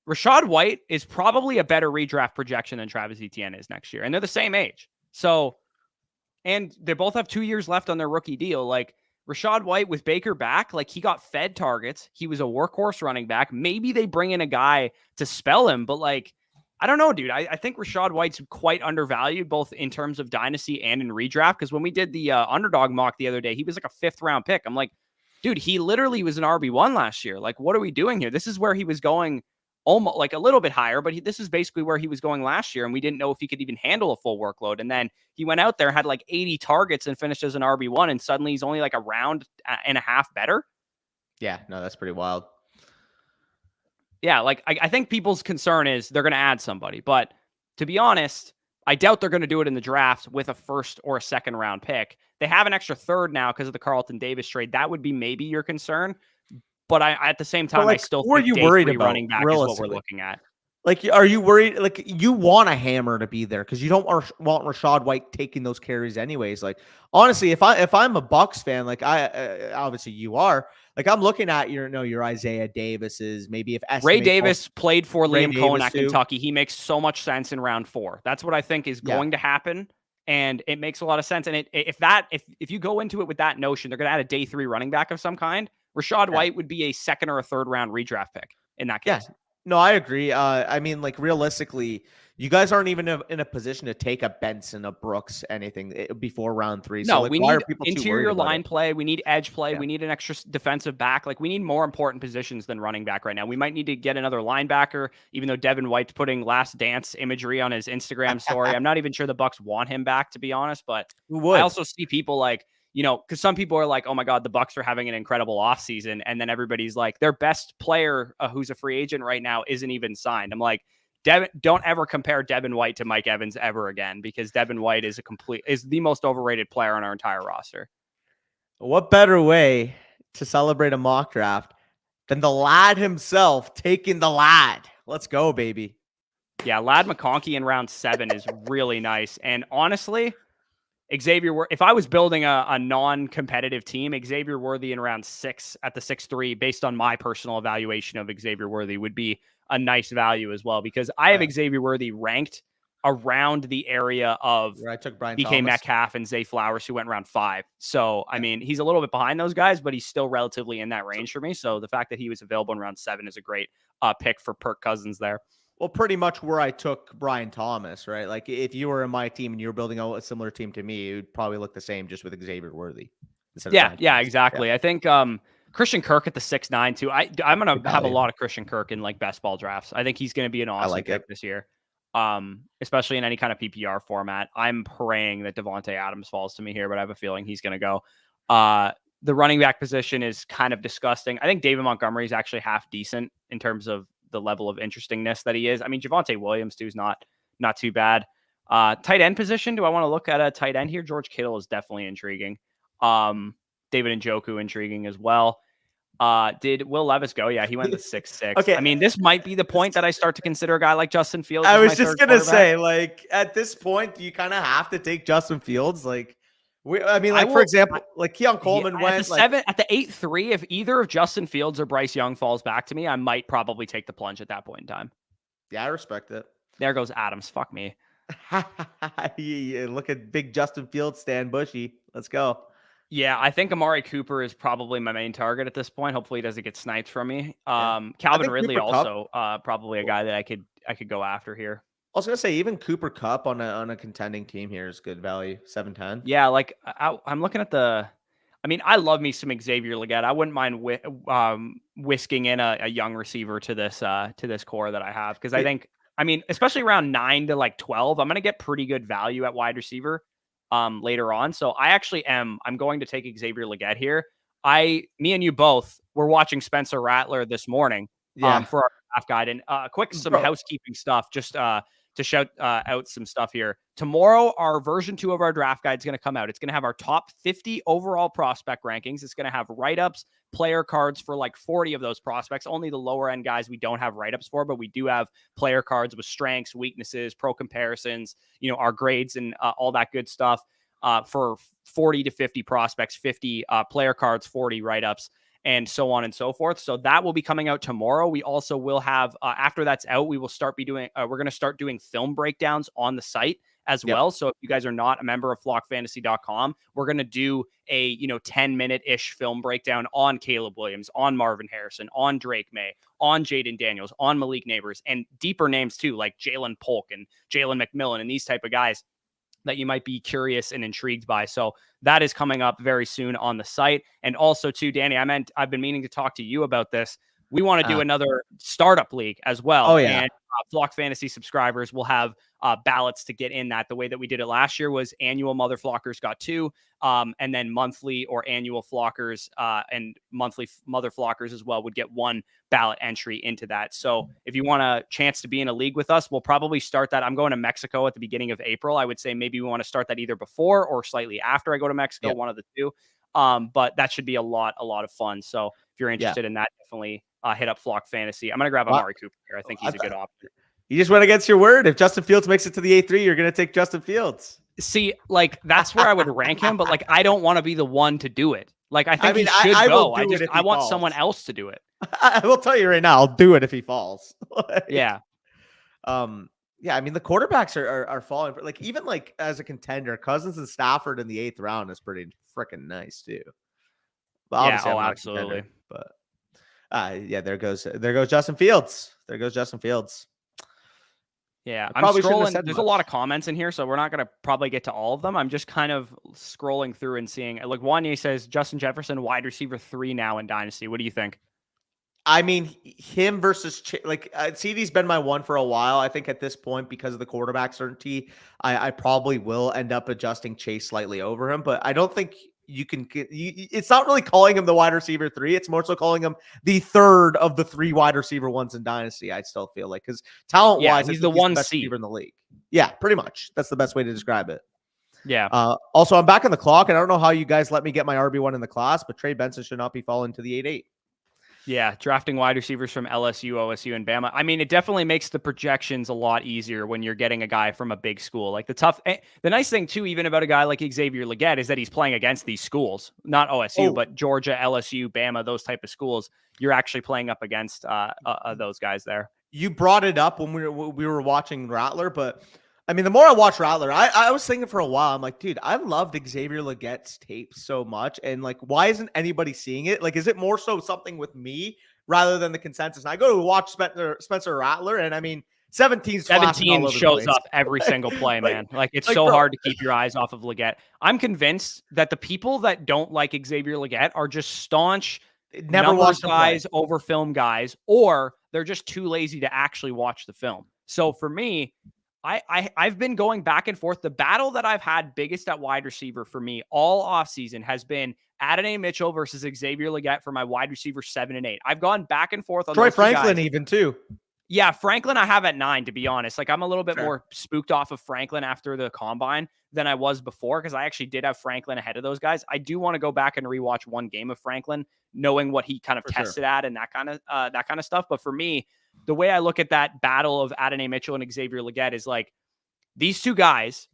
Rashad White is probably a better redraft projection than Travis Etienne is next year. And they're the same age. So, and they both have 2 years left on their rookie deal. Like, Rashad White with Baker back, like, he got fed targets. He was a workhorse running back. Maybe they bring in a guy to spell him, but like, I don't know, dude. I think Rashad White's quite undervalued, both in terms of dynasty and in redraft. Because when we did the underdog mock the other day, he was like a 5th round pick. I'm like, dude, he literally was an RB1 last year. Like, what are we doing here? This is where he was going, almost like a little bit higher, but this is basically where he was going last year. And we didn't know if he could even handle a full workload. And then he went out there, had like 80 targets and finished as an RB1. And suddenly he's only like a round and a half better. Yeah, no, that's pretty wild. Yeah, like I think people's concern is they're going to add somebody. But to be honest, I doubt they're going to do it in the draft with a 1st or a 2nd round pick. They have an extra 3rd now because of the Carlton Davis trade. That would be maybe your concern. But at the same time, I still think you worried about running back is what we're looking at. Like, are you worried? Like, you want a hammer to be there because you don't want Rashad White taking those carries anyways. Like, honestly, if I'm a Bucks fan, like obviously you are, like I'm looking at your Isaiah Davises, maybe if Ray estimate Davis played for Ray Liam Cohen Davis at too. Kentucky. He makes so much sense in round 4. That's what I think is going to happen. And it makes a lot of sense. And if you go into it with that notion, they're going to add a day 3 running back of some kind. Rashad White would be a 2nd or a 3rd round redraft pick in that case. Yeah. No, I agree. I mean, like realistically, you guys aren't even in a position to take a Benson, a Brooks, anything before round 3. No, so like, we why need are people interior line it? play. We need edge play. Yeah. We need an extra defensive back. Like we need more important positions than running back right now. We might need to get another linebacker, even though Devin White's putting Last Dance imagery on his Instagram story. I'm not even sure the Bucks want him back, to be honest. But I also see people like, because some people are like, oh my God, the Bucks are having an incredible offseason. And then everybody's like, their best player who's a free agent right now isn't even signed. I'm like, don't ever compare Devin White to Mike Evans ever again, because Devin White is the most overrated player on our entire roster. What better way to celebrate a mock draft than the lad himself taking the lad? Let's go, baby. Yeah, Lad McConkey in round 7 is really nice. And honestly, if I was building a non-competitive team, Xavier Worthy in round 6 at the 6'3", based on my personal evaluation of Xavier Worthy, would be a nice value as well, because I have Xavier Worthy ranked around the area of where I took Brian DK Thomas, Metcalf, and Zay Flowers, who went round 5. So, I mean, he's a little bit behind those guys, but he's still relatively in that range for me. So the fact that he was available in round 7 is a great pick for Kirk Cousins there. Well, pretty much where I took Brian Thomas, right? Like if you were in my team and you were building a similar team to me, it would probably look the same just with Xavier Worthy. Yeah, exactly. Yeah. I think Christian Kirk at the 6'9" too. I'm going to have a lot of Christian Kirk in like best ball drafts. I think he's going to be an awesome pick this year, especially in any kind of PPR format. I'm praying that Devontae Adams falls to me here, but I have a feeling he's going to go. The running back position is kind of disgusting. I think David Montgomery is actually half decent in terms of the level of interestingness that he is. I mean, Javonte Williams too is not too bad. Tight end position. Do I want to look at a tight end here? George Kittle is definitely intriguing. David Njoku intriguing as well. Did Will Levis go? Yeah, he went the 6'6". Okay. I mean, this might be the point that I start to consider a guy like Justin Fields. I was just gonna say, like, at this point, you kind of have to take Justin Fields. Like, for example, like Keon Coleman went at the 8-3. If either of Justin Fields or Bryce Young falls back to me, I might probably take the plunge at that point in time. Yeah, I respect it. There goes Adams. Fuck me. Look at big Justin Fields, Stan Bushy. Let's go. Yeah, I think Amari Cooper is probably my main target at this point. Hopefully he doesn't get sniped from me. Calvin Ridley also probably a guy that I could go after here. I was gonna say even Cooper Kupp on a contending team here is good value, 7-10. Yeah, like I'm looking at I love me some Xavier Legette. I wouldn't mind whisking in a young receiver to this core that I have, because I think, especially around 9 to like 12, I'm gonna get pretty good value at wide receiver later on. So I'm going to take Xavier Legette here. Me and you both were watching Spencer Rattler this morning for our draft guide. And some housekeeping stuff, just to shout out some stuff here. Tomorrow, our version 2 of our draft guide is going to come out. It's going to have our top 50 overall prospect rankings. It's going to have write-ups, player cards for like 40 of those prospects. Only the lower end guys we don't have write-ups for, but we do have player cards with strengths, weaknesses, pro comparisons, our grades and all that good stuff for 40 to 50 prospects, 50 player cards, 40 write-ups, and so on and so forth. So that will be coming out tomorrow. We also will have, after that's out, we will we're going to start doing film breakdowns on the site as well. So if you guys are not a member of flockfantasy.com, we're going to do a, 10-minute-ish film breakdown on Caleb Williams, on Marvin Harrison, on Drake May, on Jaden Daniels, on Malik Neighbors, and deeper names too, like Jalen Polk and Jalen McMillan and these type of guys that you might be curious and intrigued by. So that is coming up very soon on the site. And also too, Danny, I've been meaning to talk to you about this. We want to do another startup league as well. Oh yeah. And Flock Fantasy subscribers will have ballots to get in that. The way that we did it last year was annual Mother Flockers got 2, and then monthly or annual Flockers and monthly Mother Flockers as well would get 1 ballot entry into that. So if you want a chance to be in a league with us, we'll probably start that. I'm going to Mexico at the beginning of April. I would say maybe we want to start that either before or slightly after I go to Mexico, one of the two. But that should be a lot of fun. So if you're interested in that, definitely hit up Flock Fantasy. I'm going to grab Amari Cooper here. I think he's a good option. You just went against your word. If Justin Fields makes it to the A3, you're going to take Justin Fields. See, like that's where I would rank him, but like I don't want to be the one to do it. Like I think he should go. I want someone else to do it. I will tell you right now, I'll do it if he falls. Yeah. Yeah, I mean the quarterbacks are falling. Like even like as a contender, Cousins and Stafford in the 8th round is pretty freaking nice too. But yeah, absolutely. But yeah, there goes Justin Fields. There goes Justin Fields. Yeah, I'm scrolling. There's a lot of comments in here, so we're not going to probably get to all of them. I'm just kind of scrolling through and seeing. Like Wanye says, Justin Jefferson, wide receiver 3 now in Dynasty. What do you think? I mean, him versus CD's been my one for a while. I think at this point, because of the quarterback certainty, I probably will end up adjusting Chase slightly over him. But I don't think you can get. It's not really calling him the wide receiver 3. It's more so calling him the 3rd of the 3 wide receiver ones in Dynasty. I still feel like because talent wise, he's the best receiver in the league. Yeah, pretty much. That's the best way to describe it. Yeah. Also, I'm back on the clock, and I don't know how you guys let me get my RB1 in the class, but Trey Benson should not be falling to the 8-8. Yeah, drafting wide receivers from LSU, OSU, and Bama. I mean, it definitely makes the projections a lot easier when you're getting a guy from a big school. Like the nice thing too, even about a guy like Xavier Legette, is that he's playing against these schools, not OSU, but Georgia, LSU, Bama, those type of schools. You're actually playing up against those guys there. You brought it up when we were watching Rattler, but I mean, the more I watch Rattler, I was thinking for a while, I'm like, dude, I loved Xavier Legette's tape so much. And like, why isn't anybody seeing it? Like, is it more so something with me rather than the consensus? And I go to watch Spencer Rattler, and I mean, 17 shows up every single play, man. Like it's so hard to keep your eyes off of Legette. I'm convinced that the people that don't like Xavier Legette are just staunch numbers guys over film guys, or they're just too lazy to actually watch the film. So for me, I've been going back and forth. The battle that I've had biggest at wide receiver for me all offseason has been Adonai Mitchell versus Xavier Legette for my wide receiver 7 and 8. I've gone back and forth on Troy Franklin even too. Yeah, Franklin I have at 9, to be honest. Like I'm a little bit more spooked off of Franklin after the combine than I was before, because I actually did have Franklin ahead of those guys. I do want to go back and rewatch one game of Franklin, knowing what he kind of tested at and that kind of stuff. But for me, the way I look at that battle of Adonai Mitchell and Xavier Legette is like, these two guys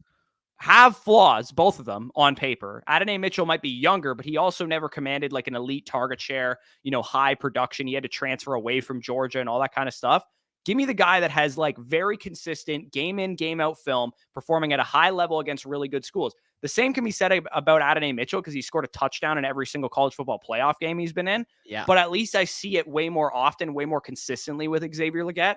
have flaws, both of them on paper. Adonai Mitchell might be younger, but he also never commanded like an elite target share, high production. He had to transfer away from Georgia and all that kind of stuff. Give me the guy that has like very consistent game in, game out film, performing at a high level against really good schools. The same can be said about Adonai Mitchell because he scored a touchdown in every single college football playoff game he's been in. Yeah. But at least I see it way more often, way more consistently with Xavier Legette.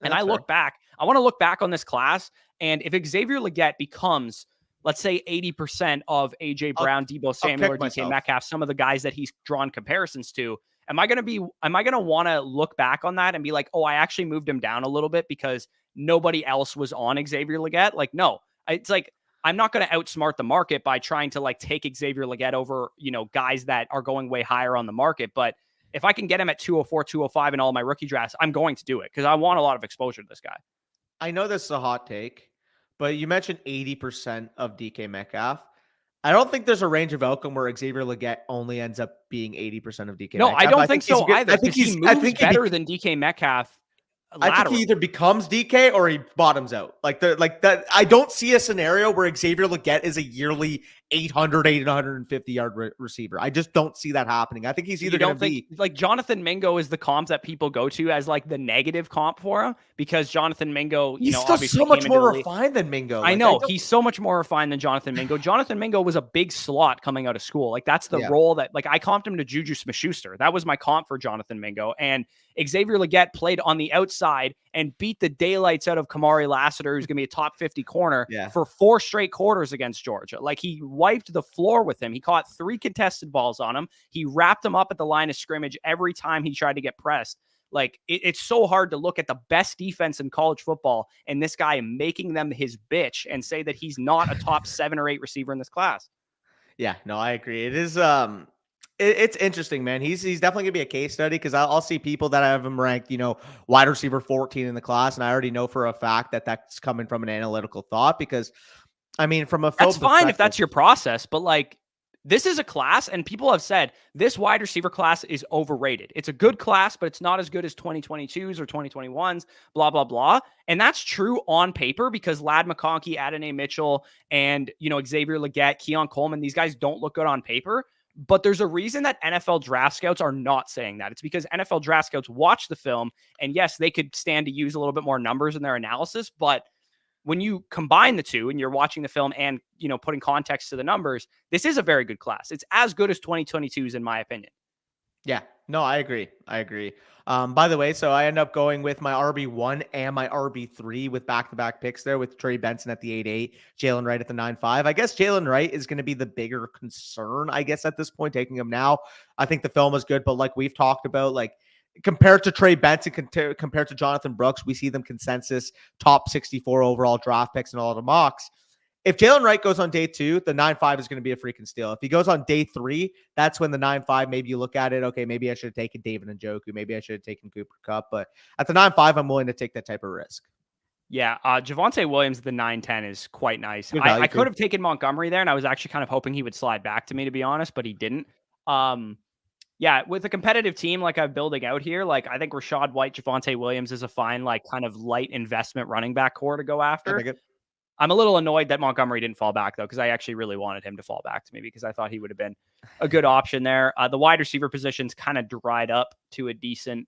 And I want to look back on this class. And if Xavier Legette becomes, let's say, 80% of A.J. Brown, Deebo Samuel, or DK Metcalf, some of the guys that he's drawn comparisons to, am I going to want to look back on that and be like, oh, I actually moved him down a little bit because nobody else was on Xavier Legette? Like, no, it's like, I'm not going to outsmart the market by trying to like take Xavier Legette over, guys that are going way higher on the market. But if I can get him at 204, 205 in all my rookie drafts, I'm going to do it because I want a lot of exposure to this guy. I know this is a hot take, but you mentioned 80% of DK Metcalf. I don't think there's a range of outcome where Xavier Legette only ends up being 80% of DK Metcalf. No, I don't think so either. I think he moves better than DK Metcalf. Laterally. I think he either becomes DK or he bottoms out. Like that. I don't see a scenario where Xavier Legette is a yearly 850 yard receiver. I just don't see that happening. I think he's either going to be like Jonathan Mingo is the comp that people go to as like the negative comp for him because Jonathan Mingo, he's still so much more refined than Mingo. I know he's so much more refined than Jonathan Mingo. Jonathan Mingo was a big slot coming out of school. Like that's the role that like I comped him to Juju Smith-Schuster. That was my comp for Jonathan Mingo. And Xavier Legette played on the outside and beat the daylights out of Kamari Lassiter, who's going to be a top 50 corner for 4 straight quarters against Georgia. Like he wiped the floor with him. He caught 3 contested balls on him. He wrapped him up at the line of scrimmage every time he tried to get pressed. Like it's so hard to look at the best defense in college football and this guy making them his bitch and say that he's not a top 7 or 8 receiver in this class. Yeah, no, I agree. It is, it's interesting, man. He's definitely gonna be a case study because I'll see people that have him ranked, wide receiver 14 in the class, and I already know for a fact that that's coming from an analytical thought. Because, I mean, from a that's fine if that's your process, but like this is a class, and people have said this wide receiver class is overrated. It's a good class, but it's not as good as 2022s or 2021s, blah, blah, blah. And that's true on paper because Ladd McConkey, Adonai Mitchell, and, Xavier Legette, Keon Coleman, these guys don't look good on paper. But there's a reason that NFL draft scouts are not saying that. It's because NFL draft scouts watch the film, and yes, they could stand to use a little bit more numbers in their analysis, but when you combine the two and you're watching the film and, putting context to the numbers, this is a very good class. It's as good as 2022s in my opinion. Yeah, no, I agree. By the way, so I end up going with my RB1 and my RB3 with back-to-back picks there with Trey Benson at the 8-8, Jalen Wright at the 9-5. I guess Jalen Wright is going to be the bigger concern, I guess, at this point, taking him now. I think the film is good, but like we've talked about, like, compared to Trey Benson, compared to Jonathan Brooks, we see them consensus top 64 overall draft picks in all of the mocks. If Jalen Wright goes on day 2, the 9-5 is going to be a freaking steal. If he goes on day 3, that's when the 9-5, maybe you look at it, okay, maybe I should have taken David Njoku. Maybe I should have taken Cooper Kupp. But at the 9-5, I'm willing to take that type of risk. Yeah, Javonte Williams, the 9-10 is quite nice. I could have taken Montgomery there, and I was actually kind of hoping he would slide back to me, to be honest, but he didn't. Yeah, with a competitive team like I'm building out here, like I think Rashad White, Javonte Williams is a fine, like kind of light investment running back core to go after. I'm a little annoyed that Montgomery didn't fall back though, because I actually really wanted him to fall back to me because I thought he would have been a good option there. The wide receiver position's kind of dried up to a decent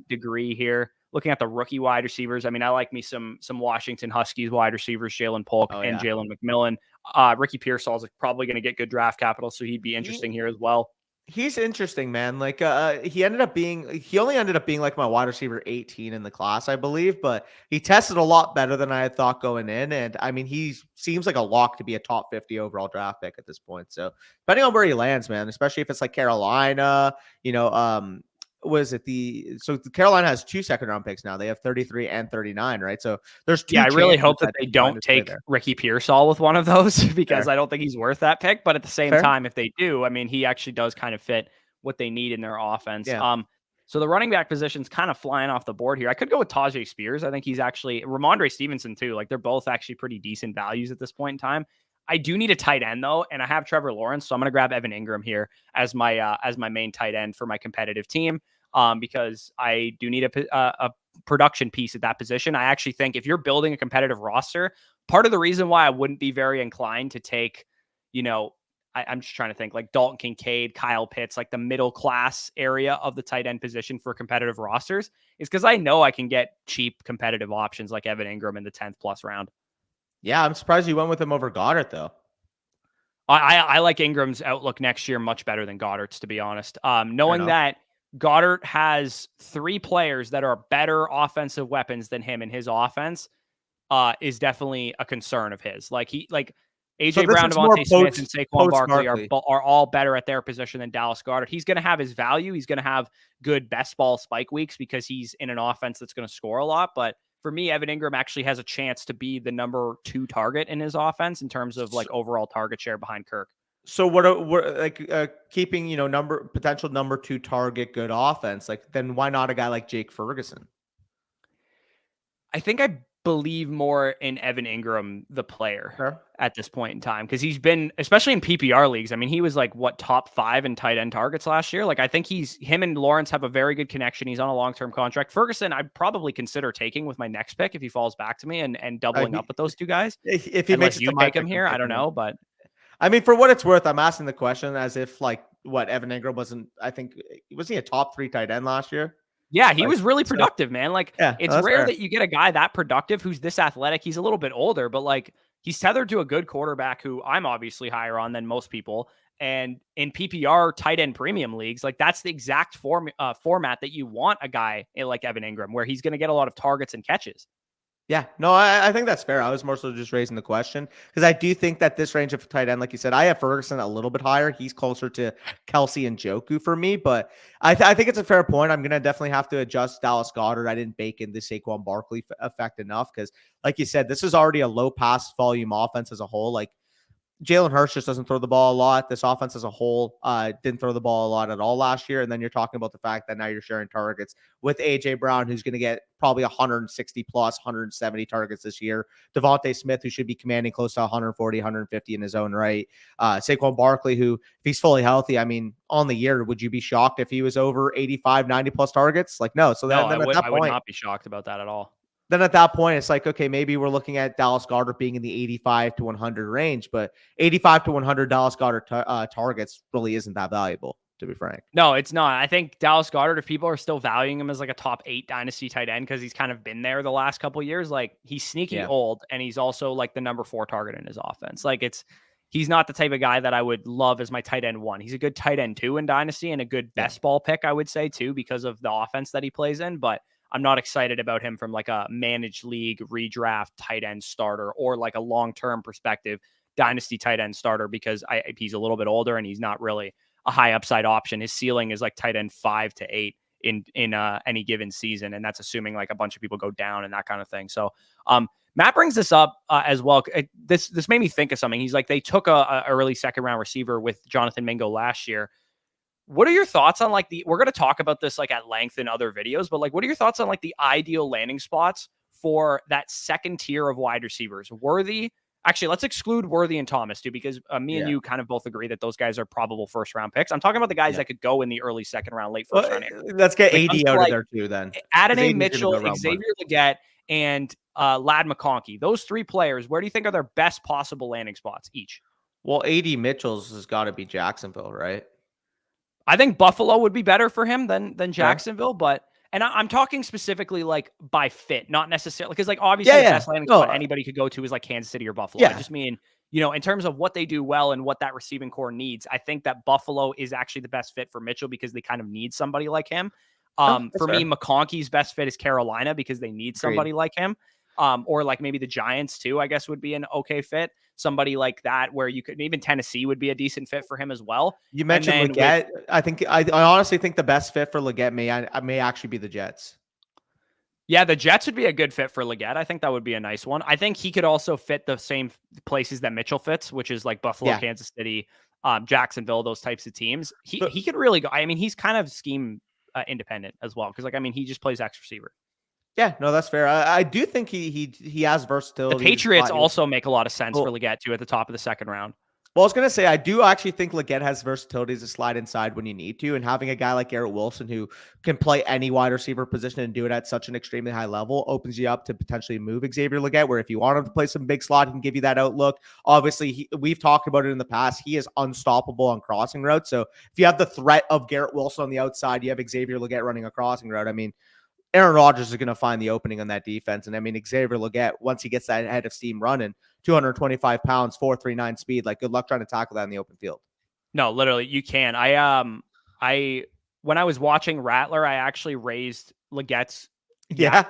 degree here. Looking at the rookie wide receivers, I mean, I like me some Washington Huskies wide receivers, Jalen Polk and Jalen McMillan. Ricky Pearsall is probably going to get good draft capital, so he'd be interesting here as well. He's interesting, man. Like he only ended up being like my wide receiver 18 in the class, I believe, but he tested a lot better than I had thought going in. And I mean, he seems like a lock to be a top 50 overall draft pick at this point. So depending on where he lands, man, especially if it's like Carolina, Carolina has 2 second-round picks now. They have 33 and 39, right? So there's 2. Yeah, I really hope that they don't take Ricky Pearsall with one of those because I don't think he's worth that pick. But at the same time, if they do, I mean, he actually does kind of fit what they need in their offense. Yeah. So the running back position's kind of flying off the board here. I could go with Tajay Spears. I think he's actually Ramondre Stevenson too. Like they're both actually pretty decent values at this point in time. I do need a tight end though, and I have Trevor Lawrence, so I'm going to grab Evan Ingram here as my main tight end for my competitive team, because I do need a production piece at that position. I actually think if you're building a competitive roster, part of the reason why I wouldn't be very inclined to take, I'm just trying to think like Dalton Kincaid, Kyle Pitts, like the middle class area of the tight end position for competitive rosters is because I know I can get cheap competitive options like Evan Ingram in the 10th plus round. Yeah, I'm surprised you went with him over Goddard, though. I like Ingram's outlook next year much better than Goddard's, to be honest. Knowing that Goddard has 3 players that are better offensive weapons than him in his offense is definitely a concern of his. Like AJ Brown, Devontae Smith, and Saquon Barkley are all better at their position than Dallas Goedert. He's going to have his value. He's going to have good best ball spike weeks because he's in an offense that's going to score a lot. But for me, Evan Ingram actually has a chance to be the number 2 target in his offense in terms of like overall target share behind Kirk. So what keeping, potential number 2 target, good offense, like then why not a guy like Jake Ferguson? I think I believe more in Evan Ingram, the player at this point in time, because he's been, especially in PPR leagues. I mean, he was like top 5 in tight end targets last year. Like I think him and Lawrence have a very good connection. He's on a long-term contract. Ferguson, I'd probably consider taking with my next pick if he falls back to me and doubling up with those 2 guys. If he makes you take him here, I don't know, but I mean, for what it's worth, I'm asking the question as if Evan Ingram wasn't. I think was he a top 3 tight end last year? Yeah, he was really productive, man. Like, it's rare that you get a guy that productive who's this athletic. He's a little bit older, but like he's tethered to a good quarterback who I'm obviously higher on than most people. And in PPR tight end premium leagues, like that's the exact format that you want a guy like Evan Ingram, where he's going to get a lot of targets and catches. Yeah, no, I think that's fair. I was more so just raising the question because I do think that this range of tight end, like you said, I have Ferguson a little bit higher. He's closer to Kelsey and Njoku for me, but I think it's a fair point. I'm going to definitely have to adjust Dallas Goedert. I didn't bake in the Saquon Barkley effect enough because, like you said, this is already a low pass volume offense as a whole. Like Jalen Hurts just doesn't throw the ball a lot. This offense as a whole didn't throw the ball a lot at all last year. And then you're talking about the fact that now you're sharing targets with A.J. Brown, who's going to get probably 160 plus, 170 targets this year. Devontae Smith, who should be commanding close to 140, 150 in his own right. Saquon Barkley, who, if he's fully healthy, I mean, on the year, would you be shocked if he was over 85, 90 plus targets? Like, no. So then I at that would point, not be shocked about that at all. Then at that point, it's like, okay, maybe we're looking at Dallas Goedert being in the 85 to 100 range, but 85 to 100 Dallas Goedert targets really isn't that valuable, to be frank. No, it's not. I think Dallas Goedert, if people are still valuing him as like a top 8 dynasty tight end, because he's kind of been there the last couple of years, like he's sneaky old, and he's also like the number 4 target in his offense. Like he's not the type of guy that I would love as my tight end 1. He's a good tight end 2 in dynasty and a good best ball pick, I would say too, because of the offense that he plays in, but I'm not excited about him from like a managed league redraft tight end starter or like a long-term perspective dynasty tight end starter, because he's a little bit older and he's not really a high upside option. His ceiling is like tight end 5 to 8 in any given season. And that's assuming like a bunch of people go down and that kind of thing. So Matt brings this up as well. This made me think of something. He's like, they took a early second round receiver with Jonathan Mingo last year. What are your thoughts on like we're going to talk about this like at length in other videos, but like, what are your thoughts on like the ideal landing spots for that second tier of wide receivers? Worthy, actually, let's exclude Worthy and Thomas too, because me and you kind of both agree that those guys are probable first round picks. I'm talking about the guys that could go in the early second round, late first round. Let's get AD out of there too then. Adonai Mitchell, Xavier Legette, and Ladd McConkey. Those 3 players, where do you think are their best possible landing spots each? Well, AD Mitchell's has got to be Jacksonville, right? I think Buffalo would be better for him than Jacksonville, but I'm talking specifically like by fit, not necessarily because like obviously the best landing spot anybody could go to is like Kansas City or Buffalo. I just mean, in terms of what they do well and what that receiving core needs, I think that Buffalo is actually the best fit for Mitchell because they kind of need somebody like him. For me, McConkey's best fit is Carolina because they need somebody like him. Or like maybe the Giants too, I guess would be an okay fit. Somebody like that where you could, even Tennessee would be a decent fit for him as well. You mentioned Legette. I honestly think the best fit for Legette may actually be the Jets. Yeah, the Jets would be a good fit for Legette. I think that would be a nice one. I think he could also fit the same places that Mitchell fits, which is like Buffalo, Kansas City, Jacksonville, those types of teams. He could really go. I mean, he's kind of scheme independent as well. Cause like, I mean, he just plays X receiver. Yeah, no, that's fair. I do think he has versatility. The Patriots also make a lot of sense for Legette too at the top of the second round. Well, I was going to say, I do actually think Legette has versatility to slide inside when you need to. And having a guy like Garrett Wilson who can play any wide receiver position and do it at such an extremely high level opens you up to potentially move Xavier Legette, where if you want him to play some big slot, he can give you that outlook. Obviously, we've talked about it in the past. He is unstoppable on crossing routes. So if you have the threat of Garrett Wilson on the outside, you have Xavier Legette running a crossing route. I mean, Aaron Rodgers is going to find the opening on that defense. And I mean, Xavier Legette, once he gets that head of steam running, 225 pounds, 4.39 speed, like good luck trying to tackle that in the open field. No, literally you can. When I was watching Rattler, I actually raised Legette's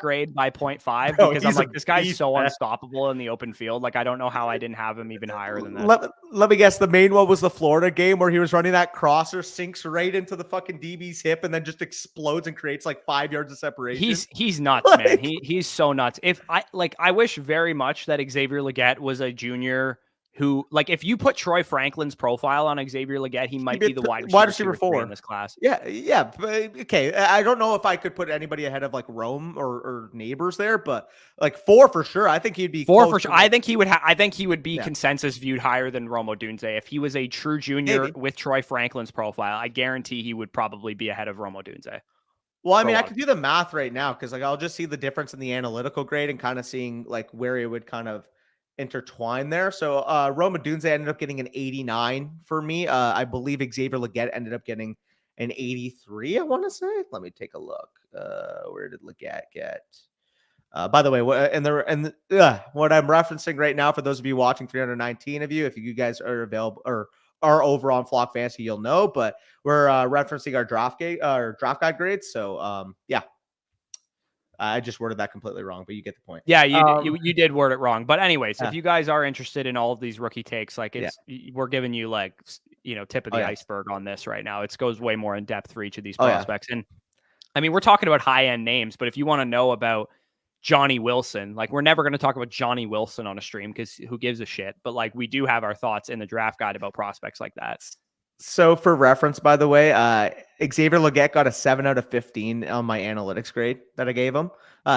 grade by 0.5 because I'm like, this guy's so unstoppable in the open field. Like, I don't know how I didn't have him even higher than that. Let me guess. The main one was the Florida game where he was running that crosser, sinks right into the fucking DB's hip and then just explodes and creates like 5 yards of separation. He's nuts, man. He's so nuts. I wish very much that Xavier Legette was a junior who, like, if you put Troy Franklin's profile on Xavier Legette, he might be the wide receiver 4 in this class. Yeah. Okay. I don't know if I could put anybody ahead of like Rome or Neighbors there, but like 4 for sure. I think he'd be 4 for sure. I think he would be consensus viewed higher than Rome Odunze. If he was a true junior with Troy Franklin's profile, I guarantee he would probably be ahead of Rome Odunze. Well, I mean, I could do the math right now because like I'll just see the difference in the analytical grade and kind of seeing like where it would kind of intertwine there. So Rome Odunze ended up getting an 89 for me. I believe Xavier Legette ended up getting an 83, I want to say. Let me take a look. Where did Legette get? By the way, what I'm referencing right now, for those of you watching, 319 of you, if you guys are available or are over on Flock Fantasy, you'll know, but we're referencing our draft guide grades. So yeah. I just worded that completely wrong, but you get the point. Yeah, you did word it wrong. But anyways, if you guys are interested in all of these rookie takes, like we're giving you like, tip of the iceberg on this right now. It goes way more in depth for each of these prospects. And I mean, we're talking about high end names, but if you want to know about Johnny Wilson. Like, we're never going to talk about Johnny Wilson on a stream because who gives a shit? But like, we do have our thoughts in the draft guide about prospects like that. So for reference, by the way, Xavier Legette got a 7 out of 15 on my analytics grade that I gave him.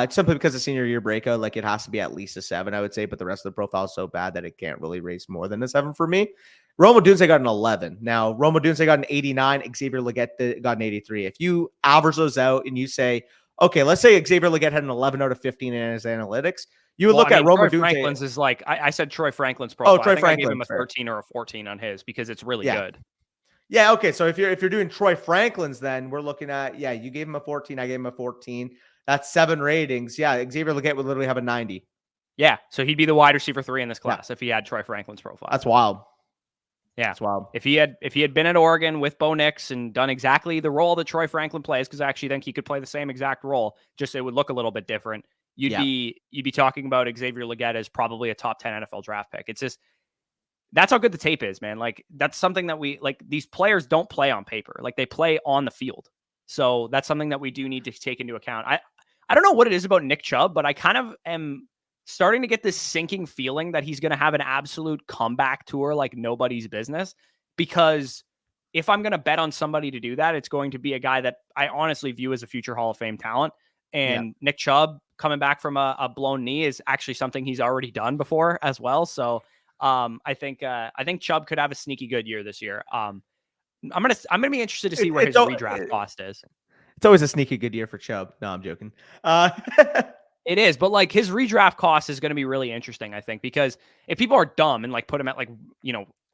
Simply because of senior year breakout, like it has to be at least a 7, I would say, but the rest of the profile is so bad that it can't really raise more than a 7 for me. Rome Odunze got an 11. Now, Rome Odunze got an 89. Xavier Legette got an 83. If you average those out and you say, okay, let's say Xavier Legette had an 11 out of 15 in his analytics, you would look at Rome Odunze. Franklin's is like, I said Troy Franklin's profile. Troy Franklin. I gave him a 13 or a 14 on his because it's really good. Yeah, okay. So if you're doing Troy Franklin's, then we're looking at, you gave him a 14, I gave him a 14. That's 7 ratings. Yeah, Xavier Legette would literally have a 90. Yeah, so he'd be the wide receiver 3 in this class if he had Troy Franklin's profile. That's wild. Yeah, that's wild. If he had been at Oregon with Bo Nix and done exactly the role that Troy Franklin plays, because I actually think he could play the same exact role, just it would look a little bit different. You'd be talking about Xavier Legette as probably a top 10 NFL draft pick. It's just, that's how good the tape is, man. Like, that's something that these players don't play on paper. Like, they play on the field. So that's something that we do need to take into account. I don't know what it is about Nick Chubb, but I kind of am starting to get this sinking feeling that he's going to have an absolute comeback tour like nobody's business. Because if I'm going to bet on somebody to do that, it's going to be a guy that I honestly view as a future Hall of Fame talent. And Nick Chubb coming back from a blown knee is actually something he's already done before as well. So I think Chubb could have a sneaky good year this year. I'm gonna be interested to see where his redraft cost is. It's always a sneaky good year for Chubb. No, I'm joking. It is, but like his redraft cost is going to be really interesting, I think, because if people are dumb and like put him at like,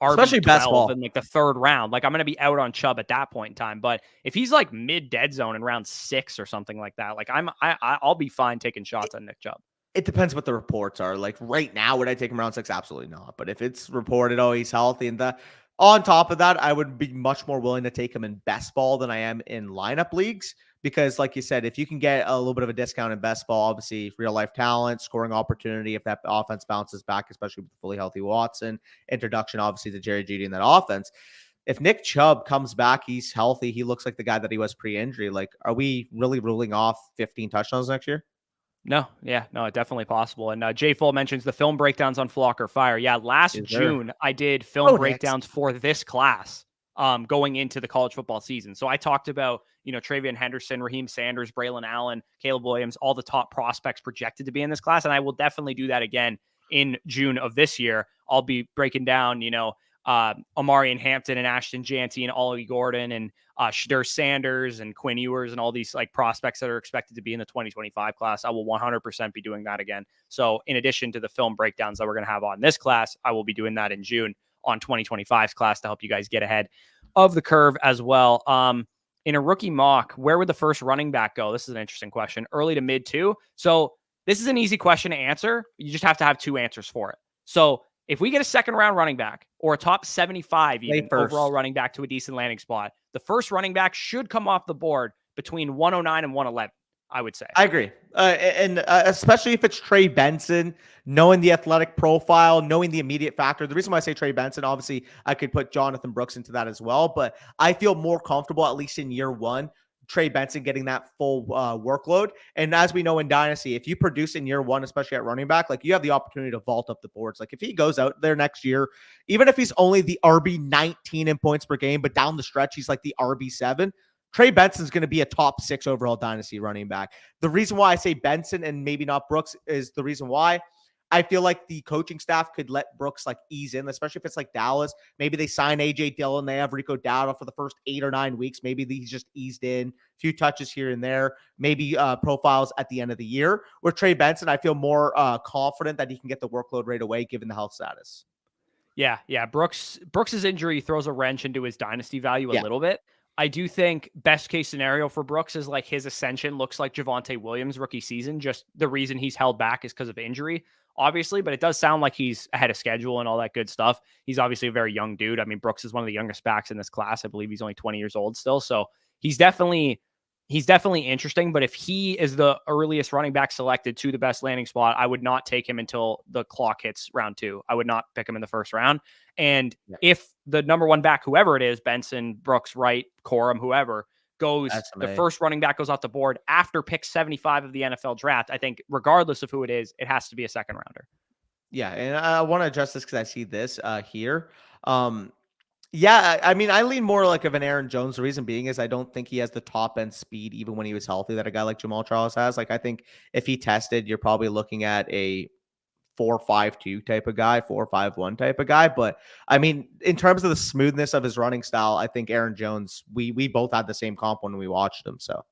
especially best ball in like the 3rd round, like I'm going to be out on Chubb at that point in time. But if he's like mid dead zone in round 6 or something like that, like I'll be fine taking shots on Nick Chubb. It depends what the reports are. Like right now, would I take him round 6? Absolutely not. But if it's reported, he's healthy and on top of that, I would be much more willing to take him in best ball than I am in lineup leagues. Because like you said, if you can get a little bit of a discount in best ball, obviously real life talent, scoring opportunity, if that offense bounces back, especially with fully healthy Watson, introduction, obviously to Jerry Jeudy in that offense. If Nick Chubb comes back, he's healthy, he looks like the guy that he was pre-injury. Like, are we really ruling off 15 touchdowns next year? No, definitely possible. And Jay Full mentions the film breakdowns on Flock or Fire. Yeah, last June, I did film breakdowns for this class going into the college football season. So I talked about, Travion Henderson, Raheem Sanders, Braylon Allen, Caleb Williams, all the top prospects projected to be in this class. And I will definitely do that again in June of this year. I'll be breaking down, Amarian Hampton and Ashton Janty and Ollie Gordon and Shadur Sanders and Quinn Ewers and all these like prospects that are expected to be in the 2025 class. I will 100% be doing that again. So in addition to the film breakdowns that we're going to have on this class, I will be doing that in June on 2025's class to help you guys get ahead of the curve as well. In a rookie mock, where would the first running back go? This is an interesting question. Early to mid 2. So this is an easy question to answer. You just have to have 2 answers for it. So if we get a 2nd round running back or a top 75 even overall running back to a decent landing spot, the first running back should come off the board between 109 and 111, I would say. I agree. And especially if it's Trey Benson, knowing the athletic profile, knowing the immediate factor. The reason why I say Trey Benson, obviously I could put Jonathan Brooks into that as well, but I feel more comfortable, at least in year 1, Trey Benson getting that full workload. And as we know in Dynasty, if you produce in year 1, especially at running back, like you have the opportunity to vault up the boards. Like if he goes out there next year, even if he's only the RB 19 in points per game, but down the stretch, he's like the RB 7, Trey Benson's going to be a top 6 overall Dynasty running back. The reason why I say Benson and maybe not Brooks is the reason why I feel like the coaching staff could let Brooks like ease in, especially if it's like Dallas. Maybe they sign AJ Dillon. They have Rico Dowdle for the first 8 or 9 weeks. Maybe he's just eased in, a few touches here and there, maybe profiles at the end of the year. With Trey Benson, I feel more confident that he can get the workload right away, given the health status. Yeah. Brooks's injury throws a wrench into his dynasty value a little bit. I do think best case scenario for Brooks is like his ascension looks like Javonte Williams' rookie season. Just the reason he's held back is because of injury, obviously, but it does sound like he's ahead of schedule and all that good stuff. He's obviously a very young dude. I mean, Brooks is one of the youngest backs in this class. I believe he's only 20 years old still. So he's definitely interesting, but if he is the earliest running back selected to the best landing spot, I would not take him until the clock hits round 2. I would not pick him in the first round. And if the number 1 back, whoever it is, Benson, Brooks, Wright, Corum, whoever, the first running back goes off the board after pick 75 of the NFL draft, I think regardless of who it is, it has to be a second rounder. Yeah. And I want to address this because I see this here. Yeah, I mean, I lean more like of an Aaron Jones. The reason being is I don't think he has the top end speed, even when he was healthy, that a guy like Jamal Charles has. Like, I think if he tested, you're probably looking at a 4.52 type of guy, 4.51 type of guy. But I mean, in terms of the smoothness of his running style, I think Aaron Jones, we both had the same comp when we watched him. So,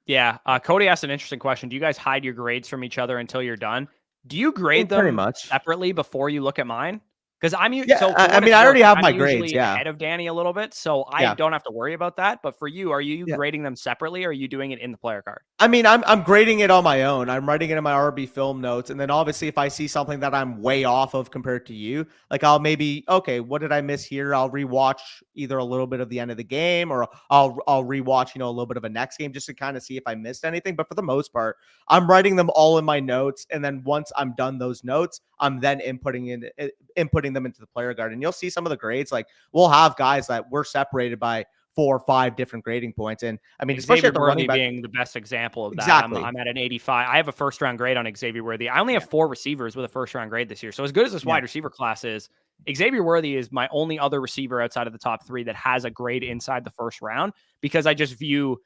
yeah. Cody asked an interesting question. Do you guys hide your grades from each other until you're done? Do you grade them pretty much separately before you look at mine? Because I already have my grades. Yeah, ahead of Danny a little bit, so I don't have to worry about that. But for you, are you grading them separately, or are you doing it in the player card? I mean, I'm grading it on my own. I'm writing it in my RB film notes, and then obviously, if I see something that I'm way off of compared to you, like I'll maybe what did I miss here? I'll rewatch either a little bit of the end of the game, or I'll rewatch a little bit of a next game just to kind of see if I missed anything. But for the most part, I'm writing them all in my notes, and then once I'm done those notes, I'm then inputting them into the player guard, and you'll see some of the grades. Like we'll have guys that we're separated by 4 or 5 different grading points. And I mean, especially at the running back, being the best example of that. Exactly. I'm at an 85. I have a first round grade on Xavier Worthy. I only have 4 receivers with a first round grade this year. So as good as this wide receiver class is, Xavier Worthy is my only other receiver outside of the top 3 that has a grade inside the first round, because I just view,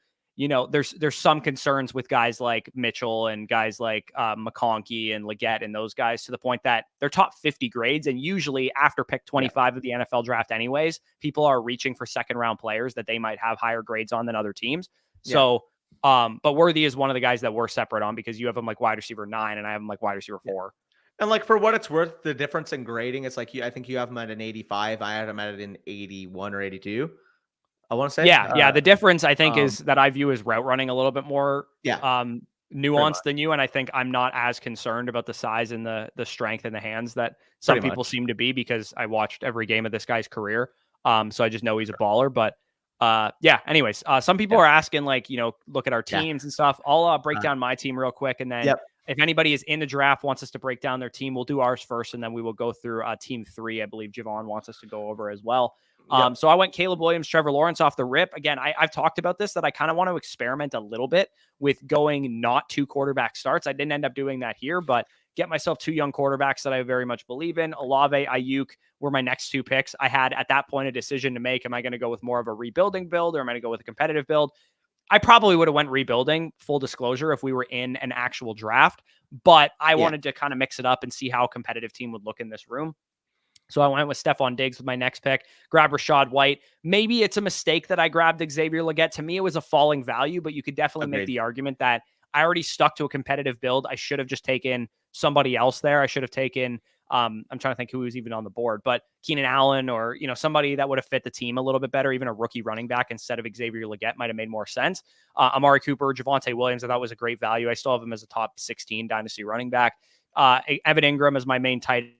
there's some concerns with guys like Mitchell and guys like McConkey and Legette and those guys, to the point that they're top 50 grades. And usually after pick 25 of the NFL draft anyways, people are reaching for second round players that they might have higher grades on than other teams. So, but Worthy is one of the guys that we're separate on, because you have him like wide receiver 9 and I have him like wide receiver 4. And like, for what it's worth, the difference in grading, it's like I think you have him at an 85. I had him at an 81 or 82. I want to say. Yeah. The difference, I think, is that I view as route running a little bit more nuanced than you. And I think I'm not as concerned about the size and the strength in the hands that some people seem to be, because I watched every game of this guy's career. So I just know he's a baller. But anyways, some people are asking, like, look at our teams and stuff. I'll break down my team real quick. And then if anybody is in the draft, wants us to break down their team, we'll do ours first. And then we will go through team 3. I believe Javon wants us to go over as well. So I went Caleb Williams, Trevor Lawrence off the rip. Again, I've talked about this, that I kind of want to experiment a little bit with going not 2 quarterback starts. I didn't end up doing that here, but get myself 2 young quarterbacks that I very much believe in. Olave, Ayuk were my next 2 picks. I had at that point a decision to make. Am I going to go with more of a rebuilding build, or am I going to go with a competitive build? I probably would have went rebuilding, full disclosure, if we were in an actual draft, but I wanted to kind of mix it up and see how a competitive team would look in this room. So I went with Stephon Diggs with my next pick, grab Rashad White. Maybe it's a mistake that I grabbed Xavier Legette. To me, it was a falling value, but you could definitely make the argument that I already stuck to a competitive build. I should have just taken somebody else there. I should have taken, I'm trying to think who was even on the board, but Keenan Allen, or, somebody that would have fit the team a little bit better. Even a rookie running back instead of Xavier Legette might have made more sense. Amari Cooper, Javonte Williams, I thought was a great value. I still have him as a top 16 dynasty running back. Evan Ingram is my main tight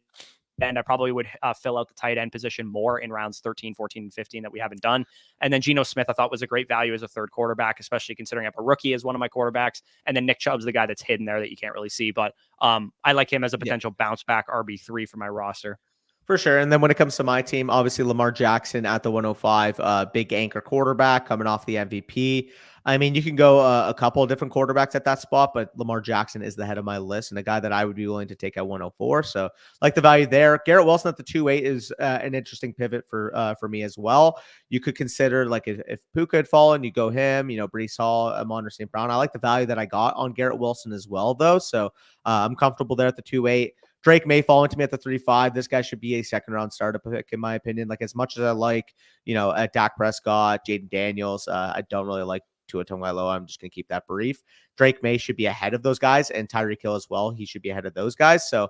end. I probably would fill out the tight end position more in rounds 13, 14, and 15 that we haven't done. And then Geno Smith, I thought, was a great value as a third quarterback, especially considering I have a rookie as one of my quarterbacks. And then Nick Chubb's the guy that's hidden there that you can't really see. But I like him as a potential bounce back RB3 for my roster. For sure. And then when it comes to my team, obviously Lamar Jackson at the 105, big anchor quarterback coming off the MVP. I mean, you can go a couple of different quarterbacks at that spot, but Lamar Jackson is the head of my list and a guy that I would be willing to take at 104. So like the value there. Garrett Wilson at the 2.8 is an interesting pivot for me as well. You could consider, like, if Puka had fallen, you go him, Breece Hall, Amon St. Brown. I like the value that I got on Garrett Wilson as well, though. So I'm comfortable there at the 2.8. Drake May falling to me at the 3.5. This guy should be a second round startup pick, in my opinion. Like, as much as I like, at Dak Prescott, Jaden Daniels, I don't really like Tua Tagovailoa. I'm just going to keep that brief. Drake May should be ahead of those guys, and Tyreek Hill as well. He should be ahead of those guys. So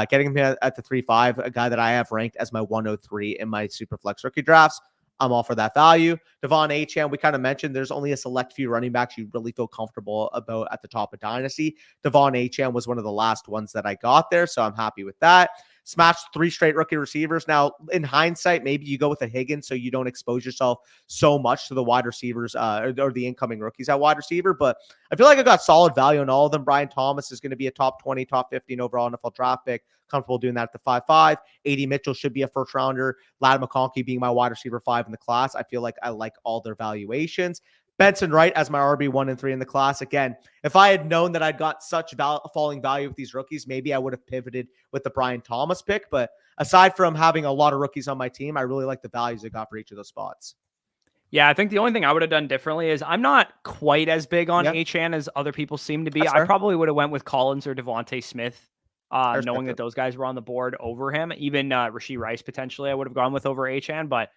getting him at the 3.5, a guy that I have ranked as my 103 in my Superflex rookie drafts, I'm all for that value. Devon Achane, we kind of mentioned there's only a select few running backs you really feel comfortable about at the top of Dynasty. Devon Achane was one of the last ones that I got there, so I'm happy with that. Smashed 3 straight rookie receivers. Now, in hindsight, maybe you go with a Higgins so you don't expose yourself so much to the wide receivers or the incoming rookies at wide receiver. But I feel like I got solid value on all of them. Brian Thomas is going to be a top 20, top 15 overall NFL draft pick. Comfortable doing that at the 5.5. A.D. Mitchell should be a first rounder. Ladd McConkey being my wide receiver 5 in the class. I feel like I like all their valuations. Benson Wright as my RB 1 and 3 in the class. Again, if I had known that I'd got such falling value with these rookies, maybe I would have pivoted with the Brian Thomas pick. But aside from having a lot of rookies on my team, I really like the values I got for each of those spots. Yeah, I think the only thing I would have done differently is I'm not quite as big on Achane as other people seem to be. I probably would have went with Collins or Devontae Smith, knowing that those guys were on the board over him. Even Rashee Rice, potentially, I would have gone with over Achane. But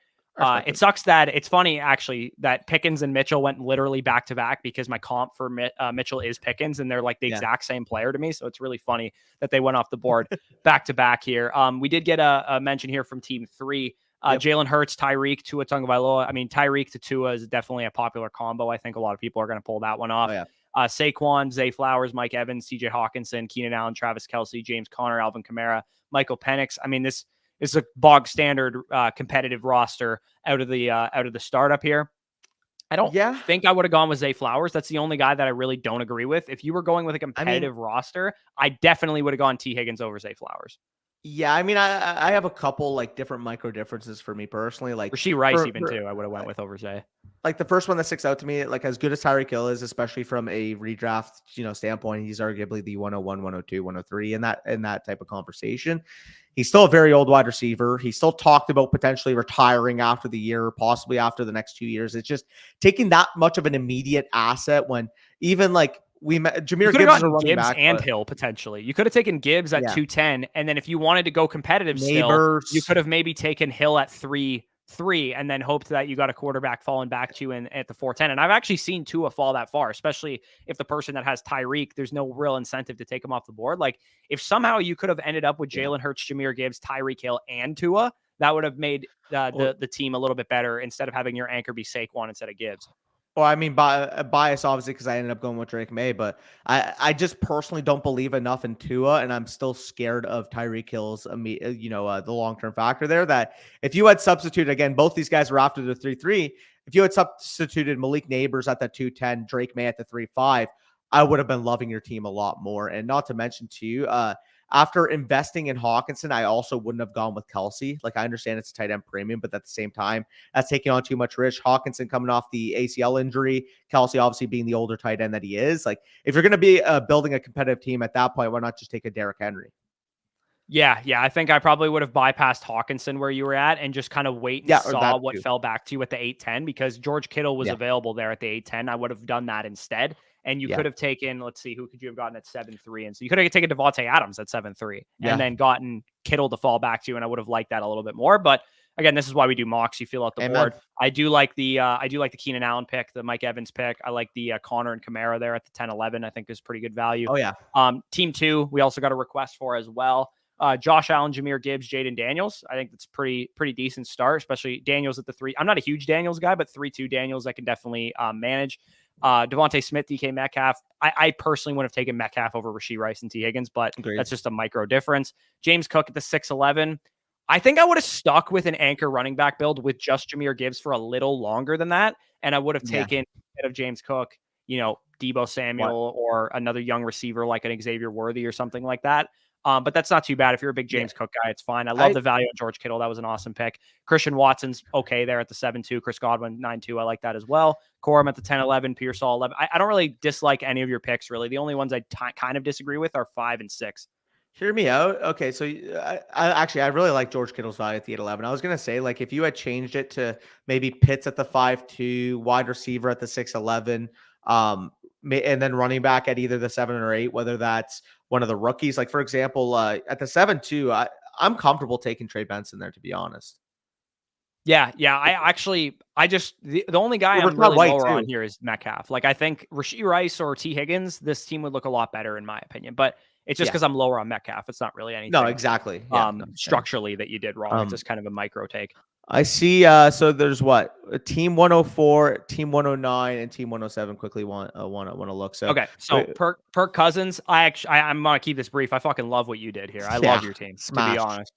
it sucks that it's funny, actually, that Pickens and Mitchell went literally back-to-back because my comp for Mitchell is Pickens, and they're like the exact same player to me. So it's really funny that they went off the board back-to-back here. We did get a mention here from Team 3. Jalen Hurts, Tyreek, Tua Tagovailoa. I mean, Tyreek to Tua is definitely a popular combo. I think a lot of people are going to pull that one off. Saquon, Zay Flowers, Mike Evans, TJ Hawkinson, Keenan Allen, Travis Kelce, James Conner, Alvin Kamara, Michael Penix. I mean, this is a bog standard competitive roster out of the startup here. I don't think I would have gone with Zay Flowers. That's the only guy that I really don't agree with. If you were going with a competitive roster, I definitely would have gone T. Higgins over Zay Flowers. Yeah, I mean, I have a couple like different micro differences for me personally. Like Rashee Rice, too, I would have went with over Zay. Like the first one that sticks out to me, like as good as Tyreek Hill is, especially from a redraft, standpoint, he's arguably the 101, 102, 103 in that type of conversation. He's still a very old wide receiver. He still talked about potentially retiring after the year, possibly after the next 2 years. It's just taking that much of an immediate asset when even like Jahmyr Gibbs is a running back, and Hill potentially. You could have taken Gibbs at 210, and then if you wanted to go competitive, still, you could have maybe taken Hill at 3-3, and then hoped that you got a quarterback falling back to you at the 410. And I've actually seen Tua fall that far, especially if the person that has Tyreek, there's no real incentive to take him off the board. Like if somehow you could have ended up with Jalen Hurts, Jahmyr Gibbs, Tyreek Hill, and Tua, that would have made the team a little bit better instead of having your anchor be Saquon instead of Gibbs. Well, I mean, bias, obviously, because I ended up going with Drake May, but I just personally don't believe enough in Tua, and I'm still scared of Tyreek Hill's, the long-term factor there, that if you had substituted, again, both these guys were after the 3-3, if you had substituted Malik Neighbors at the 210, Drake May at the 3-5, I would have been loving your team a lot more. And not to mention, too, after investing in Hawkinson, I also wouldn't have gone with Kelce. Like, I understand it's a tight end premium, but at the same time, that's taking on too much risk. Hawkinson coming off the ACL injury, Kelce obviously being the older tight end that he is. Like, if you're going to be building a competitive team at that point, why not just take a Derrick Henry? Yeah. I think I probably would have bypassed Hawkinson where you were at and just kind of wait and saw what fell back to you at the 8-10 because George Kittle was available there at the 8-10. I would have done that instead. And you could have taken, let's see, who could you have gotten at 7-3? And so you could have taken Devontae Adams at 7-3 and then gotten Kittle to fall back to you. And I would have liked that a little bit more. But again, this is why we do mocks. You fill out the board. I do like the Keenan Allen pick, the Mike Evans pick. I like the Connor and Kamara there at the 10-11. I think is pretty good value. Oh yeah. Team 2, we also got a request for as well. Josh Allen, Jahmyr Gibbs, Jaden Daniels. I think that's pretty decent start, especially Daniels at the 3. I'm not a huge Daniels guy, but 3-2 Daniels I can definitely manage. Devontae Smith, DK Metcalf. I personally would have taken Metcalf over Rashee Rice and T. Higgins, but that's just a micro difference. James Cook at the 6-11. I think I would have stuck with an anchor running back build with just Jahmyr Gibbs for a little longer than that. And I would have taken instead of James Cook, Deebo Samuel or another young receiver like an Xavier Worthy or something like that. But that's not too bad. If you're a big James Cook guy, it's fine. I love the value of George Kittle. That was an awesome pick. Christian Watson's okay there at the 7-2. Chris Godwin, 9-2. I like that as well. Corum at the 10-11. Pearsall, 11. I don't really dislike any of your picks, really. The only ones I kind of disagree with are 5 and 6. Hear me out. Okay, so I really like George Kittle's value at the 8-11. I was going to say, like, if you had changed it to maybe Pitts at the 5-2, wide receiver at the 6-11, and then running back at either the 7 or 8, whether that's one of the rookies. Like, for example, at the 7-2, I'm comfortable taking Trey Benson there, to be honest. Yeah. The only guy I'm really lower on here is Metcalf. Like, I think Rashee Rice or T. Higgins, this team would look a lot better in my opinion, but it's just because I'm lower on Metcalf. It's not really anything. No, exactly. Structurally that you did wrong. It's just kind of a micro take. I see. So there's what? Team 104, Team 109, and Team 107 quickly want to look. So okay. So Kirk Cousins. I'm gonna keep this brief. I fucking love what you did here. I love your team. Smashed. To be honest.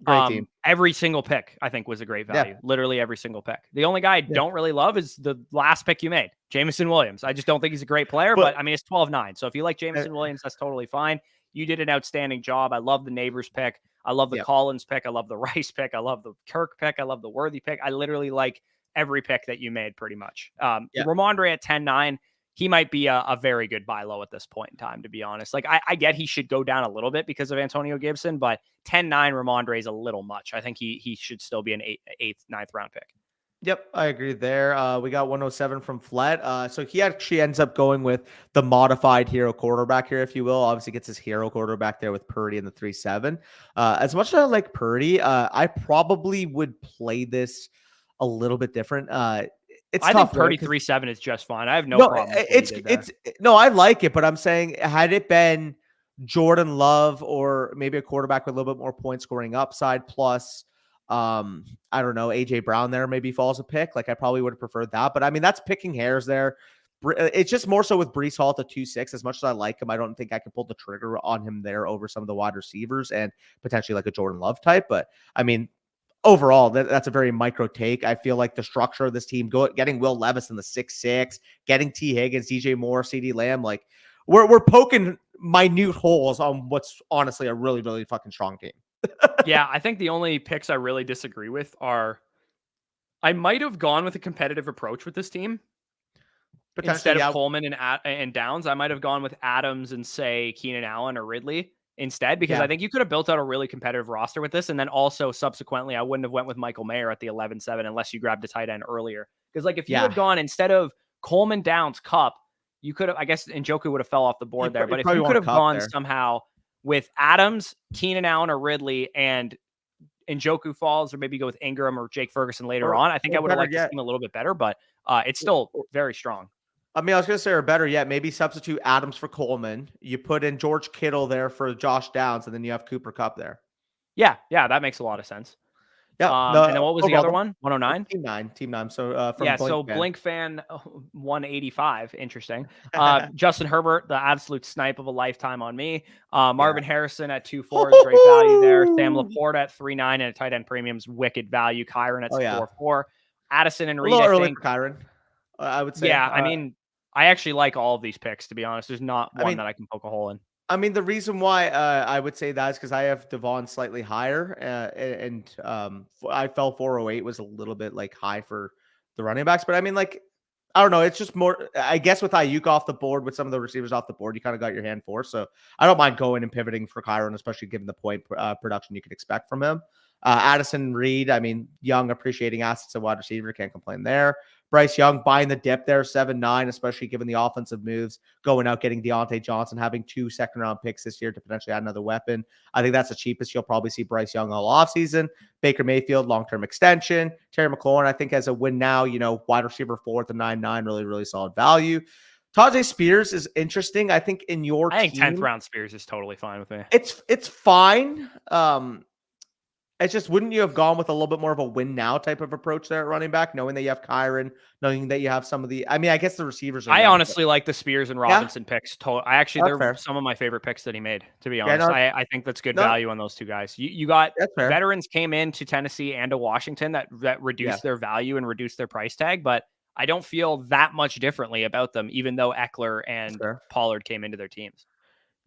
Great team. Every single pick I think was a great value. Yeah. Literally every single pick. The only guy I don't really love is the last pick you made, Jameson Williams. I just don't think he's a great player, but I mean it's 12-9. So if you like Jameson Williams, that's totally fine. You did an outstanding job. I love the Neighbors pick. I love the Collins pick. I love the Rice pick. I love the Kirk pick. I love the Worthy pick. I literally like every pick that you made pretty much. Ramondre at 10-9, he might be a very good buy low at this point in time, to be honest. Like, I get he should go down a little bit because of Antonio Gibson, but 10-9 Ramondre is a little much. I think he should still be an 8th, 9th round pick. Yep, I agree there. We got 107 from Flett. So he actually ends up going with the modified hero quarterback here, if you will. Obviously gets his hero quarterback there with Purdy in the 3-7. As much as I like Purdy, I probably would play this a little bit different. I think Purdy 3-7 is just fine. I have no problem. No, I like it, but I'm saying had it been Jordan Love or maybe a quarterback with a little bit more point scoring upside plus I don't know, AJ Brown there maybe falls a pick. Like I probably would have preferred that, but I mean that's picking hairs there. It's just more so with Breece Hall at the 2-6. As much as I like him, I don't think I can pull the trigger on him there over some of the wide receivers and potentially like a Jordan Love type. But I mean, overall, that's a very micro take. I feel like the structure of this team, getting Will Levis in the 6-6, getting T. Higgins, DJ Moore, CD Lamb, like we're poking minute holes on what's honestly a really, really fucking strong team. Yeah, I think the only picks I really disagree with are I might have gone with a competitive approach with this team. Instead of Coleman and Downs, I might have gone with Adams and say Keenan Allen or Ridley instead, because I think you could have built out a really competitive roster with this. And then also subsequently, I wouldn't have went with Michael Mayer at the 11-7 unless you grabbed a tight end earlier. Because like if you had gone instead of Coleman, Downs, Kupp, you could have, I guess Njoku would have fell off the board there. But if you could have gone somehow with Adams, Keenan Allen, or Ridley, and Njoku falls, or maybe go with Ingram or Jake Ferguson later on, I think I would have liked this team a little bit better, but it's still very strong. I mean, I was going to say, or better yet, maybe substitute Adams for Coleman. You put in George Kittle there for Josh Downs, and then you have Cooper Kupp there. Yeah, that makes a lot of sense. Yeah. And then what was the other one? 109? Team 9. So from Blink fan 185. Interesting. Justin Herbert, the absolute snipe of a lifetime on me. Marvin Harrison at 2.4 is great value there. Sam Laporta at 3.9 and a tight end premium's wicked value. Kyron at 4.4. Addison and Reed. A little early for Kyron, I would say. Yeah, I mean, I actually like all of these picks, to be honest. There's not one that I can poke a hole in. I mean, the reason why I would say that is because I have Devon slightly higher, and I fell 408 was a little bit like high for the running backs. But I mean, like, I don't know. It's just more, I guess, with Ayuk off the board, with some of the receivers off the board, you kind of got your hand forced. So I don't mind going and pivoting for Kyron, especially given the point production you could expect from him. Addison Reed, I mean, young, appreciating assets at wide receiver, can't complain there. Bryce Young buying the dip there, 7-9, especially given the offensive moves, going out, getting Deontay Johnson, having 2 second-round picks this year to potentially add another weapon. I think that's the cheapest you'll probably see Bryce Young all offseason. Baker Mayfield, long-term extension. Terry McLaurin, I think, has a win now, wide receiver 4 at the 9-9, really, really solid value. Tajay Spears is interesting. I think in your team, 10th round Spears is totally fine with me. It's fine. It's just, wouldn't you have gone with a little bit more of a win now type of approach there at running back, knowing that you have Kyron, knowing that you have some of the, I mean, I guess the receivers are. I honestly like the Spears and Robinson picks. They're some of my favorite picks that he made, to be honest. I think that's good value on those two guys. You got veterans came into Tennessee and to Washington that reduced their value and reduced their price tag, but I don't feel that much differently about them, even though Eckler and Pollard came into their teams.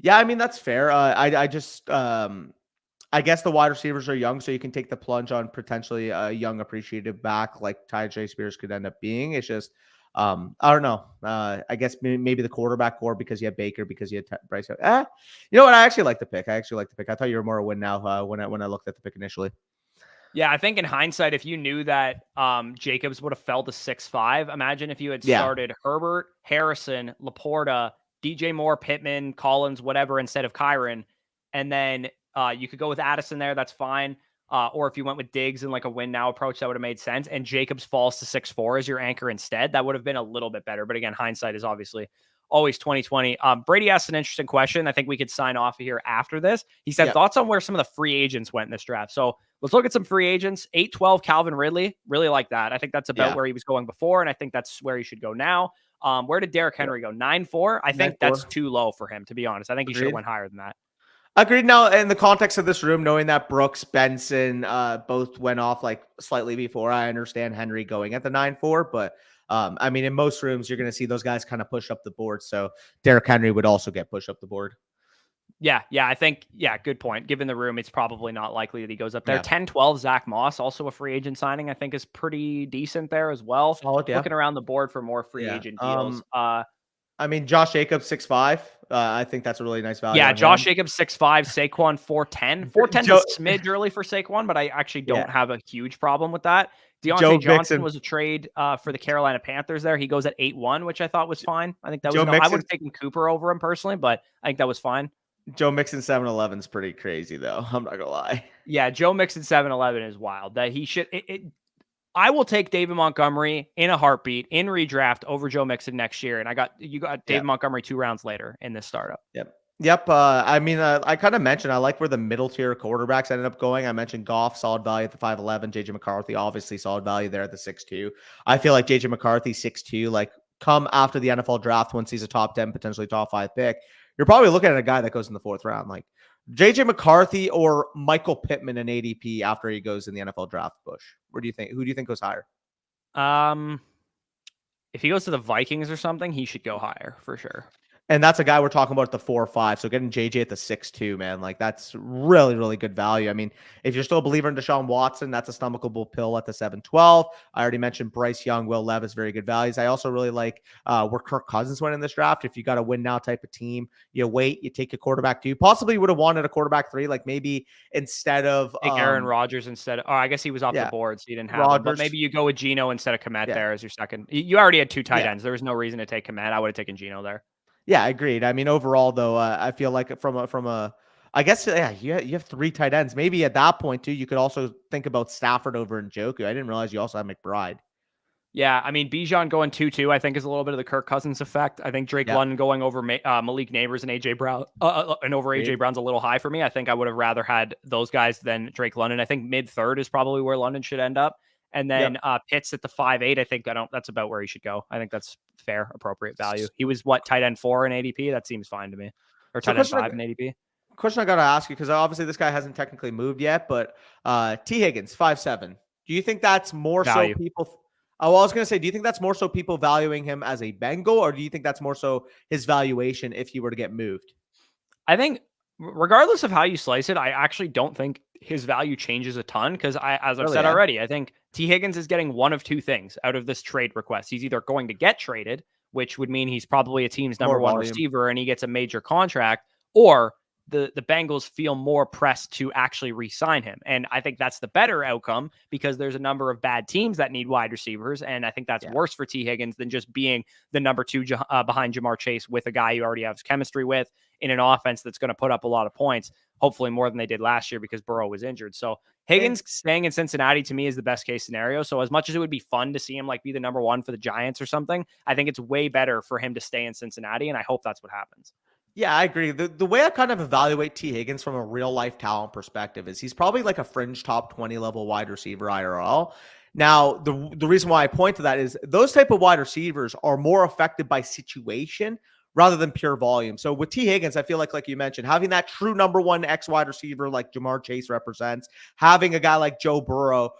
Yeah, I mean, that's fair. I guess the wide receivers are young, so you can take the plunge on potentially a young appreciative back like Tajay Spears could end up being. It's just, I don't know. I guess maybe the quarterback core because you have Baker, because you had Bryce. You know what? I actually like the pick. I thought you were more a win now when I looked at the pick initially. Yeah, I think in hindsight, if you knew that Jacobs would have fell to 6.5, imagine if you had started Herbert, Harrison, Laporta, DJ Moore, Pittman, Collins, whatever, instead of Kyron, and then you could go with Addison there. That's fine. Or if you went with Diggs and like a win now approach, that would have made sense. And Jacobs falls to 6.4 as your anchor instead. That would have been a little bit better. But again, hindsight is obviously always 2020. Brady asked an interesting question. I think we could sign off here after this. He said, thoughts on where some of the free agents went in this draft. So let's look at some free agents. 8-12, Calvin Ridley. Really like that. I think that's about where he was going before. And I think that's where he should go now. Where did Derrick Henry go? 9.4. I think that's too low for him, to be honest. I think he should have went higher than that. Agreed. Now, in the context of this room, knowing that Brooks, Benson both went off like slightly before, I understand Henry going at the 9.4, but I mean, in most rooms, you're going to see those guys kind of push up the board. So Derrick Henry would also get pushed up the board. Yeah, I think, good point. Given the room, it's probably not likely that he goes up there. Yeah. 10-12, Zach Moss, also a free agent signing, I think is pretty decent there as well. Solid, yeah. Looking around the board for more free Yeah. agent deals. I mean, Josh Jacobs, 6'5". I think that's a really nice value. Yeah, on Josh him. Jacobs, 6'5", Saquon, 4'10". 4'10's a smidge early for Saquon, but I actually don't have a huge problem with that. Deontay Johnson was a trade for the Carolina Panthers there. He goes at 8-1, which I thought was fine. I think that was I would have taken Cooper over him personally, but I think that was fine. Joe Mixon 7-11 is pretty crazy, though. I'm not gonna lie. Yeah, Joe Mixon 7-11 is wild. That he should. I will take David Montgomery in a heartbeat in redraft over Joe Mixon next year, and you got David Montgomery 2 rounds later in this startup. Yep. I mean, I kind of mentioned I like where the middle tier quarterbacks ended up going. I mentioned Goff, solid value at the 5'11". JJ McCarthy, obviously solid value there at the 6'2". I feel like JJ McCarthy 6'2", like come after the NFL draft once he's a top 10, potentially top 5 pick. You're probably looking at a guy that goes in the 4th round, like JJ McCarthy or Michael Pittman in ADP after he goes in the NFL draft. Bush, where do you think? Who do you think goes higher? If he goes to the Vikings or something, he should go higher for sure. And that's a guy we're talking about at the 4 or 5. So getting JJ at the 6'2", man, like that's really, really good value. I mean, if you're still a believer in Deshaun Watson, that's a stomachable pill at the 7-12. I already mentioned Bryce Young, Will Levis, very good values. I also really like where Kirk Cousins went in this draft. If you got a win now type of team, you wait, you take a quarterback 2. Possibly would have wanted a quarterback 3, like maybe instead of take Aaron Rodgers instead of, I guess he was off the board, so you didn't have him, but maybe you go with Geno instead of Komet there as your second. You already had 2 tight ends. There was no reason to take Komet. I would have taken Geno there. Yeah, agreed. I mean, overall, though, I feel like I guess, you have 3 tight ends. Maybe at that point, too, you could also think about Stafford over Njoku. I didn't realize you also have McBride. Yeah, I mean, Bijan going 2-2, I think, is a little bit of the Kirk Cousins effect. I think Drake London going over Malik Neighbors and AJ Brown and over AJ Brown's a little high for me. I think I would have rather had those guys than Drake London. I think mid-3rd is probably where London should end up. And then Pitts at the 5'8", I think that's about where he should go. I think that's fair, appropriate value. He was tight end 4 in ADP? That seems fine to me. Or tight end 5 in ADP? Question I got to ask you, because obviously this guy hasn't technically moved yet, but T. Higgins, 5'7". Do you think that's more value. So people... Oh, well, I was going to say, do you think that's more so people valuing him as a Bengal, or do you think that's more so his valuation if he were to get moved? I think regardless of how you slice it, I actually don't think his value changes a ton because as I've said already, I think T. Higgins is getting one of 2 things out of this trade request. He's either going to get traded, which would mean he's probably a team's number 1 receiver and he gets a major contract, or the Bengals feel more pressed to actually re-sign him. And I think that's the better outcome because there's a number of bad teams that need wide receivers. And I think that's worse for T. Higgins than just being the number 2 behind Jamar Chase with a guy you already have chemistry with in an offense that's going to put up a lot of points, hopefully more than they did last year because Burrow was injured. So Higgins staying in Cincinnati to me is the best case scenario. So as much as it would be fun to see him like be the number 1 for the Giants or something, I think it's way better for him to stay in Cincinnati. And I hope that's what happens. Yeah, I agree. The way I kind of evaluate T. Higgins from a real life talent perspective is he's probably like a fringe top 20 level wide receiver IRL. Now, the reason why I point to that is those type of wide receivers are more affected by situation rather than pure volume. So with T. Higgins, I feel like you mentioned, having that true number 1 X wide receiver like Jamar Chase represents, having a guy like Joe Burrow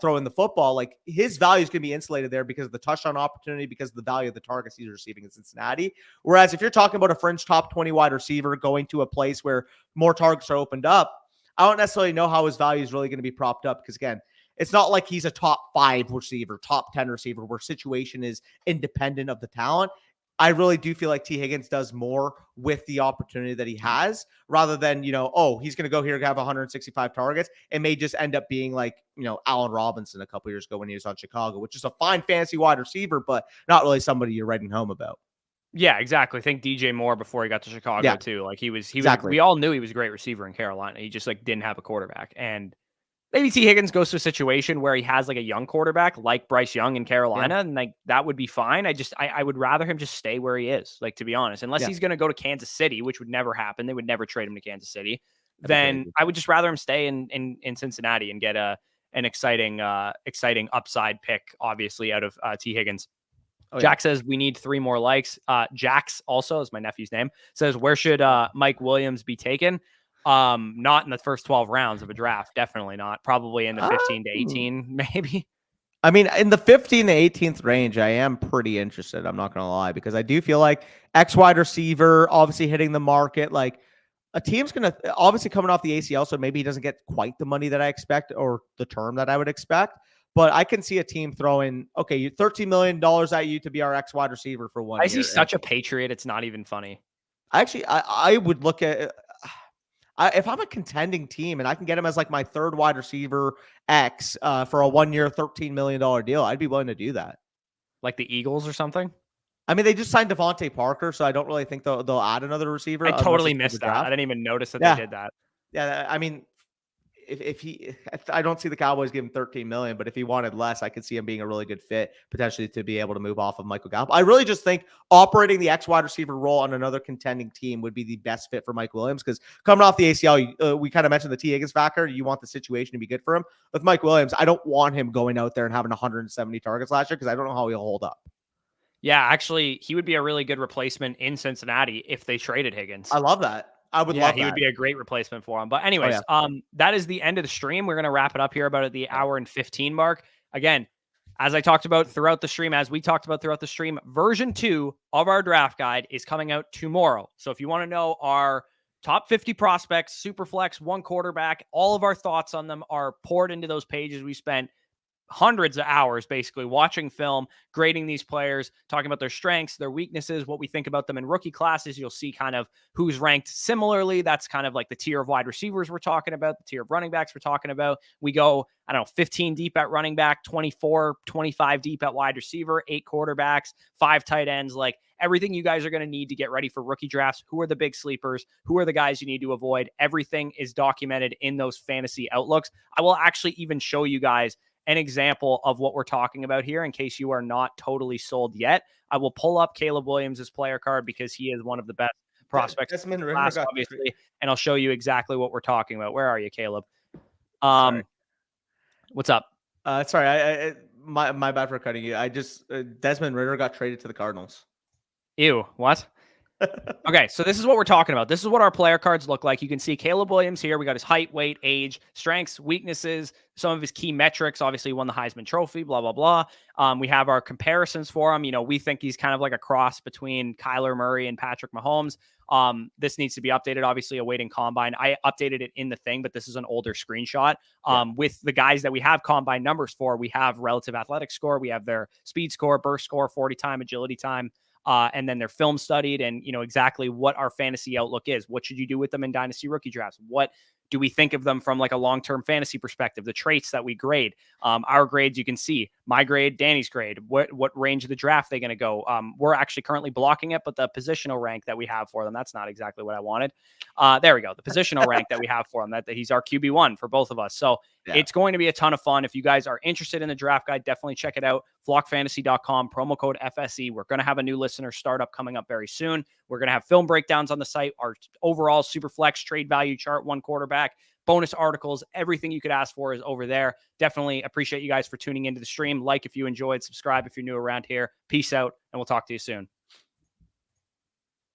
throwing the football, like his value is going to be insulated there because of the touchdown opportunity, because of the value of the targets he's receiving in Cincinnati. Whereas if you're talking about a fringe top 20 wide receiver going to a place where more targets are opened up, I don't necessarily know how his value is really going to be propped up because, again, it's not like he's a top 5 receiver, top 10 receiver where situation is independent of the talent. I really do feel like T. Higgins does more with the opportunity that he has rather than, he's going to go here and have 165 targets. It may just end up being like, Allen Robinson a couple years ago when he was on Chicago, which is a fine fantasy wide receiver, but not really somebody you're writing home about. Yeah, exactly. Think DJ Moore before he got to Chicago too. Like he was, we all knew he was a great receiver in Carolina. He just didn't have a quarterback. And maybe T. Higgins goes to a situation where he has a young quarterback like Bryce Young in Carolina, and that would be fine. I would rather him just stay where he is, to be honest, unless he's going to go to Kansas City, which would never happen. They would never trade him to Kansas City. Then I would just rather him stay in Cincinnati and get an exciting upside pick, obviously, out of T. Higgins. Jack says we need 3 more likes. Jax also is my nephew's name, says where should Mike Williams be taken? Not in the first 12 rounds of a draft. Definitely not. Probably in the 15 to 18, maybe. I mean, in the 15 to 18th range, I am pretty interested. I'm not going to lie, because I do feel like X wide receiver, obviously hitting the market. a team's going to obviously coming off the ACL, so maybe he doesn't get quite the money that I expect or the term that I would expect. But I can see a team throwing, okay, $13 million at you to be our X wide receiver for 1 year. Is he such a Patriot? It's not even funny. Actually, I would look at if I'm a contending team and I can get him as like my third wide receiver X for a 1 year, $13 million deal, I'd be willing to do that. Like the Eagles or something? I mean, they just signed Devontae Parker, so I don't really think they'll add another receiver. I totally missed that. I didn't even notice that they did that. Yeah, I mean, I don't see the Cowboys giving $13 million, but if he wanted less, I could see him being a really good fit potentially to be able to move off of Michael Gallup. I really just think operating the X wide receiver role on another contending team would be the best fit for Mike Williams, because coming off the ACL, we kind of mentioned the T. Higgins factor. You want the situation to be good for him. With Mike Williams, I don't want him going out there and having 170 targets last year because I don't know how he'll hold up. Yeah, actually, he would be a really good replacement in Cincinnati if they traded Higgins. I love that. I would love that. He would be a great replacement for him. But anyways, that is the end of the stream. We're going to wrap it up here about at the hour and 15 mark. Again, as I talked about throughout the stream, as we talked about throughout the stream, version 2 of our draft guide is coming out tomorrow. So if you want to know our top 50 prospects, Superflex, 1 quarterback, all of our thoughts on them are poured into those pages. We spent hundreds of hours basically watching film, grading these players, talking about their strengths, their weaknesses, what we think about them in rookie classes. You'll see kind of who's ranked similarly. That's kind of like the tier of wide receivers we're talking about, the tier of running backs we're talking about. We go, 15 deep at running back, 24, 25 deep at wide receiver, 8 quarterbacks, 5 tight ends, like everything you guys are going to need to get ready for rookie drafts. Who are the big sleepers? Who are the guys you need to avoid? Everything is documented in those fantasy outlooks. I will actually even show you guys an example of what we're talking about here in case you are not totally sold yet. I will pull up Caleb Williams' player card because he is one of the best prospects in the class, obviously, and I'll show you exactly what we're talking about. Where are you, Caleb? What's up? Sorry, my bad for cutting you. Desmond Ridder got traded to the Cardinals. Ew, what? Okay, so this is what we're talking about. This is what our player cards look like. You can see Caleb Williams here. We got his height, weight, age, strengths, weaknesses, some of his key metrics. Obviously, he won the Heisman Trophy, blah, blah, blah. We have our comparisons for him. We think he's kind of like a cross between Kyler Murray and Patrick Mahomes. This needs to be updated, obviously, awaiting combine. I updated it in the thing, but this is an older screenshot. With the guys that we have combine numbers for, we have relative athletic score. We have their speed score, burst score, 40 time, agility time. And then they're film studied and, exactly what our fantasy outlook is. What should you do with them in dynasty rookie drafts? What do we think of them from like a long-term fantasy perspective? The traits that we grade, our grades, you can see my grade, Danny's grade, what range of the draft they're going to go. We're actually currently blocking it, but the positional rank that we have for them, that's not exactly what I wanted. There we go. The positional rank that we have for him, that he's our QB1 for both of us. So it's going to be a ton of fun. If you guys are interested in the draft guide, definitely check it out. Flockfantasy.com, promo code FSE. We're going to have a new listener startup coming up very soon. We're going to have film breakdowns on the site, our overall Superflex trade value chart, 1 quarterback, bonus articles, everything you could ask for is over there. Definitely appreciate you guys for tuning into the stream. Like if you enjoyed, subscribe if you're new around here. Peace out, and we'll talk to you soon.